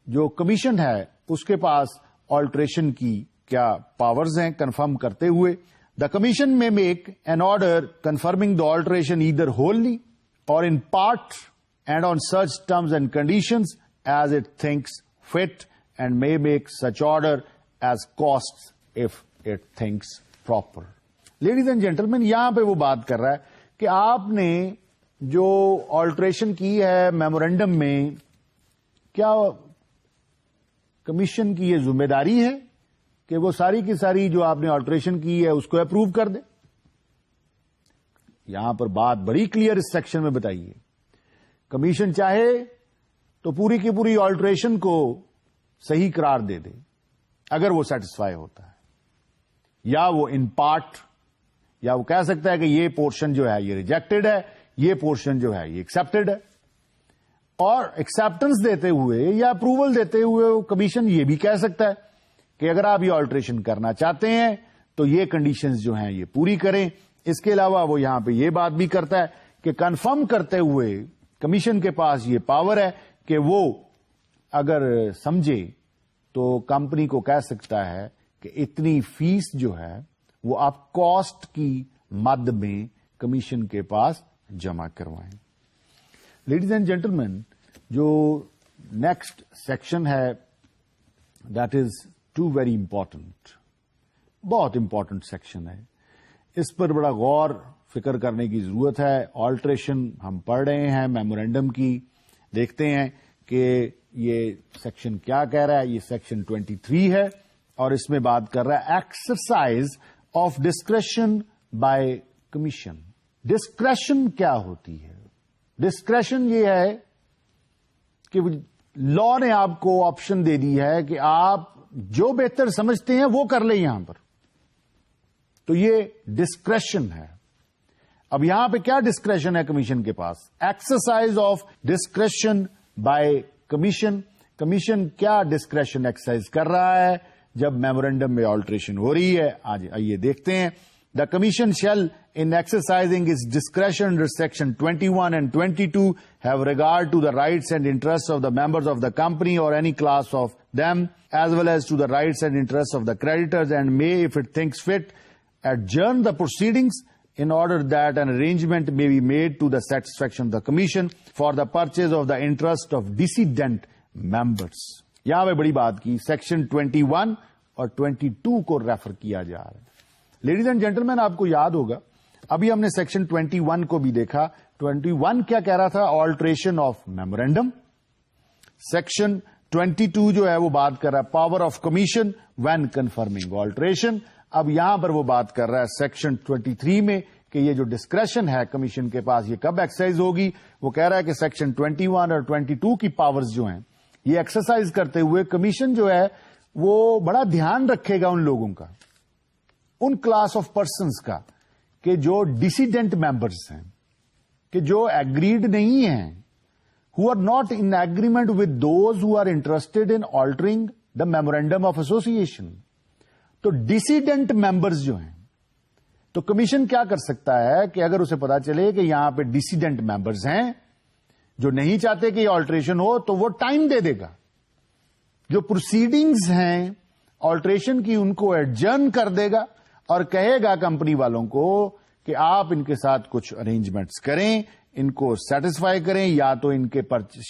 جو کمیشن ہے اس کے پاس آلٹریشن کی کیا پاورز ہیں کنفرم کرتے ہوئے. The commission may make an order confirming the alteration either wholly or in part and on such terms and conditions as it thinks fit, and may make such order as costs if it thinks proper. Ladies and gentlemen, یہاں پہ وہ بات کر رہا ہے کہ آپ نے جو آلٹریشن کی ہے میمورینڈم میں, کیا کمیشن کی یہ ذمہ داری ہے کہ وہ ساری کی ساری جو آپ نے آلٹریشن کی ہے اس کو اپروو کر دے؟ یہاں پر بات بڑی کلیئر اس سیکشن میں بتائیے. کمیشن چاہے تو پوری کی پوری آلٹریشن کو صحیح قرار دے دے اگر وہ سیٹسفائی ہوتا ہے, یا وہ ان پارٹ, یا وہ کہہ سکتا ہے کہ یہ پورشن جو ہے یہ ریجیکٹڈ ہے, یہ پورشن جو ہے یہ ایکسپٹڈ ہے. اور ایکسپٹنس دیتے ہوئے یا اپروول دیتے ہوئے کمیشن یہ بھی کہہ سکتا ہے کہ اگر آپ یہ آلٹریشن کرنا چاہتے ہیں تو یہ کنڈیشنز جو ہیں یہ پوری کریں. اس کے علاوہ وہ یہاں پہ یہ بات بھی کرتا ہے کہ کنفرم کرتے ہوئے کمیشن کے پاس یہ پاور ہے کہ وہ اگر سمجھے تو کمپنی کو کہہ سکتا ہے کہ اتنی فیس جو ہے وہ آپ کاسٹ کی مد میں کمیشن کے پاس جمع کروائیں. لیڈیز اینڈ جینٹلمین، جو نیکسٹ سیکشن ہے that is too very important, بہت امپورٹنٹ سیکشن ہے. اس پر بڑا غور فکر کرنے کی ضرورت ہے. آلٹریشن ہم پڑھ رہے ہیں میمورینڈم کی، دیکھتے ہیں کہ یہ سیکشن کیا کہہ رہا ہے. یہ سیکشن 23 ہے اور اس میں بات کر رہا ہے exercise of discretion by commission. Discretion کیا ہوتی ہے؟ ڈسکریشن یہ ہے کہ لا نے آپ کو آپشن دے دی ہے کہ آپ جو بہتر سمجھتے ہیں وہ کر لیں یہاں پر. تو یہ ڈسکریشن ہے. اب یہاں پہ کیا ڈسکریشن ہے کمیشن کے پاس؟ Exercise of discretion by commission. Commission کیا ڈسکریشن ایکسرسائز کر رہا ہے جب میمورینڈم میں آلٹریشن ہو رہی ہے؟ آج آئیے دیکھتے ہیں. The Commission shall, in exercising its discretion under Section 21 and 22, have regard to the rights and interests of the members of the company or any class of them, as well as to the rights and interests of the creditors, and may, if it thinks fit, adjourn the proceedings in order that an arrangement may be made to the satisfaction of the Commission for the purchase of the interest of decedent members. یہاں پہ بڑی بات کی، section 21 اور 22 کو refer کیا جا رہا ہے. لیڈیز اینڈ جینٹلمین، آپ کو یاد ہوگا ابھی ہم نے سیکشن 21 کو بھی دیکھا. 21 کیا کہہ رہا تھا؟ Alteration of memorandum. سیکشن 22 جو ہے وہ بات کر رہا ہے power of commission when confirming alteration. اب یہاں پر وہ بات کر رہا ہے سیکشن 23 میں کہ یہ جو ڈسکریشن ہے کمیشن کے پاس یہ کب ایکسرسائز ہوگی. وہ کہہ رہا ہے کہ سیکشن 21 اور 22 کی پاورز جو ہیں یہ ایکسرسائز کرتے ہوئے کمیشن جو ہے وہ بڑا دھیان رکھے گا ان لوگوں کا، ان کلاس آف پرسنز کا کہ جو ڈیسیڈنٹ ممبرز ہیں، کہ جو ایگریڈ نہیں ہیں، who are not in agreement with those who are interested in altering the memorandum of association. تو ڈیسیڈنٹ ممبرز جو ہیں، تو کمیشن کیا کر سکتا ہے کہ اگر اسے پتا چلے کہ یہاں پہ ڈیسیڈنٹ ممبرز ہیں جو نہیں چاہتے کہ یہ آلٹریشن ہو، تو وہ ٹائم دے دے گا. جو پروسیڈنگز ہیں آلٹریشن کی ان کو ایڈجرن کر دے گا اور کہے گا کمپنی والوں کو کہ آپ ان کے ساتھ کچھ ارینجمنٹس کریں، ان کو سیٹسفائی کریں، یا تو ان کے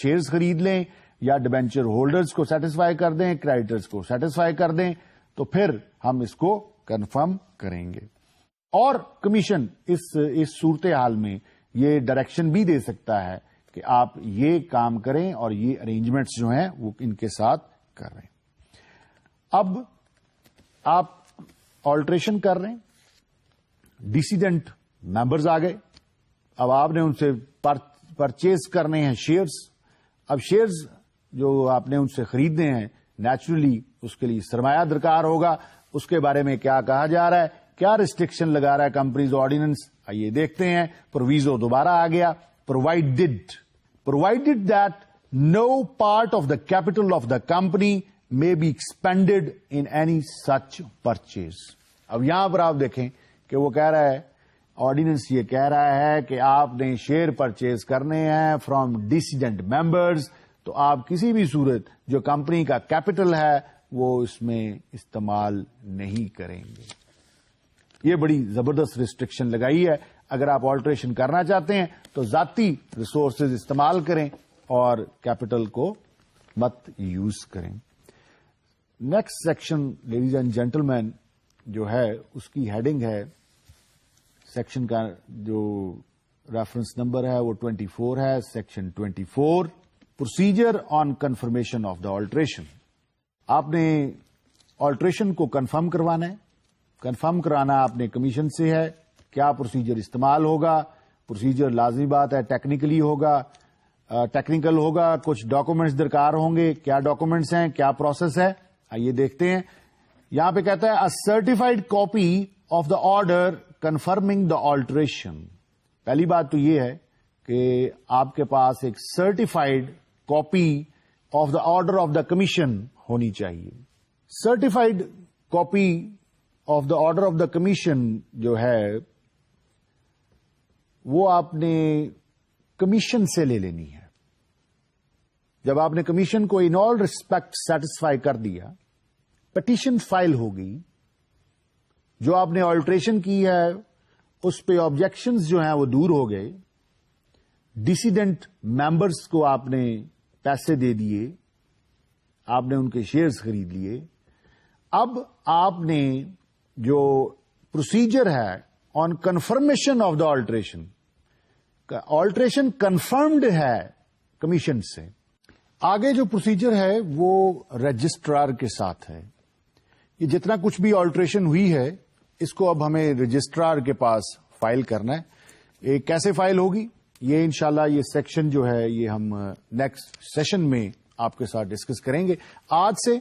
شیئرز خرید لیں یا ڈیبینچر ہولڈرز کو سیٹسفائی کر دیں، کریڈیٹرز کو سیٹسفائی کر دیں، تو پھر ہم اس کو کنفرم کریں گے. اور کمیشن اس صورتحال میں یہ ڈائریکشن بھی دے سکتا ہے کہ آپ یہ کام کریں اور یہ ارینجمنٹس جو ہیں وہ ان کے ساتھ کر رہے ہیں. اب آپ آلٹریشن کر رہے ہیں، ڈیسیڈنٹ ممبرز آ گئے، اب آپ نے ان سے پرچیز کرنے ہیں شیئرز. اب شیئرز جو آپ نے ان سے خریدنے ہیں نیچرلی اس کے لیے سرمایہ درکار ہوگا. اس کے بارے میں کیا کہا جا رہا ہے، کیا ریسٹرکشن لگا رہا ہے کمپنیز آرڈیننس؟ آئیے دیکھتے ہیں. پروویزو دوبارہ آ گیا. provided that no part of the capital of the company may be expended in any such purchase. اب یہاں پر آپ دیکھیں کہ وہ کہہ رہا ہے، آرڈیننس یہ کہہ رہا ہے کہ آپ نے شیئر پرچیز کرنے ہیں فرام ڈیسیڈنٹ ممبرز، تو آپ کسی بھی صورت جو کمپنی کا کیپٹل ہے وہ اس میں استعمال نہیں کریں گے. یہ بڑی زبردست ریسٹرکشن لگائی ہے. اگر آپ آلٹریشن کرنا چاہتے ہیں تو ذاتی ریسورسز استعمال کریں اور کیپٹل کو مت یوز کریں. Next section ladies and gentlemen جو ہے اس کی ہیڈنگ ہے، سیکشن کا جو ریفرنس نمبر ہے وہ 24 ہے. Section 24 procedure on confirmation of the alteration. آپ نے آلٹریشن کو کنفرم کروانا ہے. کنفرم کرانا آپ نے کمیشن سے ہے. کیا پروسیجر استعمال ہوگا؟ پروسیجر لازمی بات ہے ٹیکنیکلی ہوگا، ٹیکنیکل ہوگا. کچھ ڈاکومنٹس درکار ہوں گے. کیا ڈاکومنٹس ہیں، کیا پروسیس ہے، آئیے دیکھتے ہیں. یہاں پہ کہتا ہے certified copy of the order confirming the alteration. پہلی بات تو یہ ہے کہ آپ کے پاس ایک certified copy of the order of the commission ہونی چاہیے. Certified copy of the order of the commission جو ہے وہ آپ نے کمیشن سے لے لینی ہے. جب آپ نے کمیشن کو ان آل ریسپیکٹ سیٹسفائی کر دیا, پٹیشن فائل ہو گئی, جو آپ نے آلٹریشن کی ہے اس پہ آبجیکشنز جو ہیں وہ دور ہو گئے, ڈیسیڈنٹ ممبرس کو آپ نے پیسے دے دیے, آپ نے ان کے شیئرز خرید لیے. اب آپ نے جو پروسیجر ہے on confirmation of the alteration, alteration confirmed ہے کمیشن سے, آگے جو پروسیجر ہے وہ رجسٹرار کے ساتھ ہے. یہ جتنا کچھ بھی آلٹریشن ہوئی ہے اس کو اب ہمیں رجسٹرار کے پاس فائل کرنا ہے. یہ کیسے فائل ہوگی یہ انشاءاللہ یہ سیکشن جو ہے یہ ہم نیکسٹ سیشن میں آپ کے ساتھ ڈسکس کریں گے. آج سے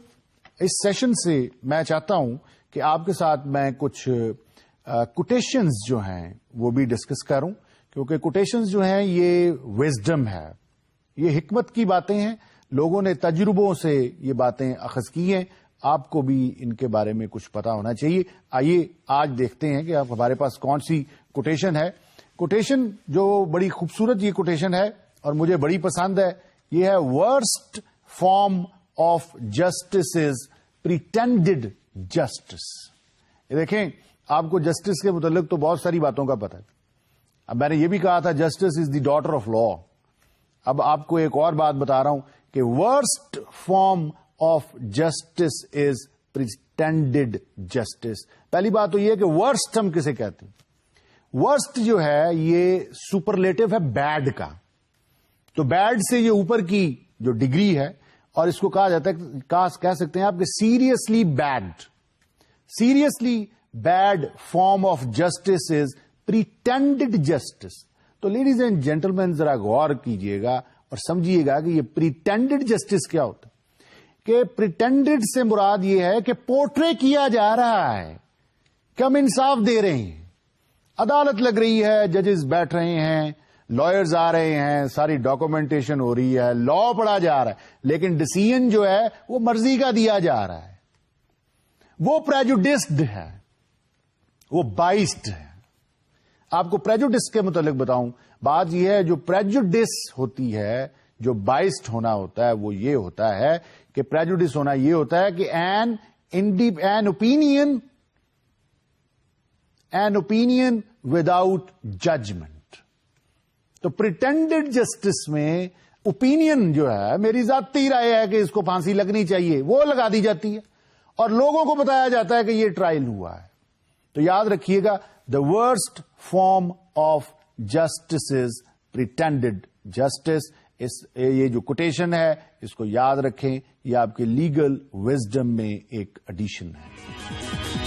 اس سیشن سے میں چاہتا ہوں کہ آپ کے ساتھ میں کچھ کوٹیشنز جو ہیں وہ بھی ڈسکس کروں, کیونکہ کوٹیشنز جو ہیں یہ وزڈم ہے, یہ حکمت کی باتیں ہیں, لوگوں نے تجربوں سے یہ باتیں اخذ کی ہیں, آپ کو بھی ان کے بارے میں کچھ پتا ہونا چاہیے. آئیے آج دیکھتے ہیں کہ آپ ہمارے پاس کون سی کوٹیشن ہے. کوٹیشن جو بڑی خوبصورت یہ کوٹیشن ہے اور مجھے بڑی پسند ہے, یہ ہے worst form of justice is pretended justice. یہ دیکھیں, آپ کو جسٹس کے متعلق تو بہت ساری باتوں کا پتہ ہے. اب میں نے یہ بھی کہا تھا justice is the daughter of law. اب آپ کو ایک اور بات بتا رہا ہوں کہ worst form of justice is pretended justice. پہلی بات تو یہ کہ ورسٹ ہم کسے کہتے ہیں؟ ورسٹ جو ہے یہ سپرلیٹو ہے بیڈ کا, تو بیڈ سے یہ اوپر کی جو ڈگری ہے, اور اس کو کہا جاتا ہے, کہہ سکتے ہیں آپ کہ seriously bad. Seriously bad form of justice is pretended justice. تو لیڈیز اینڈ جینٹلمین ذرا غور کیجئے گا اور سمجھیے گا کہ یہ پریٹینڈڈ جسٹس کیا ہوتا ہے. کہ پریٹینڈڈ سے مراد یہ ہے کہ پورٹرے کیا جا رہا ہے کہ ہم انصاف دے رہے ہیں, عدالت لگ رہی ہے, ججز بیٹھ رہے ہیں, لائرز آ رہے ہیں, ساری ڈاکومنٹیشن ہو رہی ہے, لا پڑھا جا رہا ہے, لیکن ڈیسیژن جو ہے وہ مرضی کا دیا جا رہا ہے, وہ پریجوڈسڈ ہے, وہ بائسڈ ہے. آپ کو پریجوڈس کے متعلق بتاؤں, بات یہ ہے جو پریجوڈس ہوتی ہے, جو بائسڈ ہونا ہوتا ہے وہ یہ ہوتا ہے کہ پریجوڈس ہونا یہ ہوتا ہے کہ این اوپینین وداؤٹ ججمنٹ. تو پریٹینڈڈ جسٹس میں اوپینین جو ہے, میری ذاتی رائے ہے کہ اس کو پھانسی لگنی چاہیے, وہ لگا دی جاتی ہے اور لوگوں کو بتایا جاتا ہے کہ یہ ٹرائل ہوا ہے. تو یاد رکھیے گا, the worst form of justice is pretended justice. یہ جو کوٹیشن ہے اس کو یاد رکھیں, یہ آپ کے لیگل وزڈم میں ایک ایڈیشن ہے.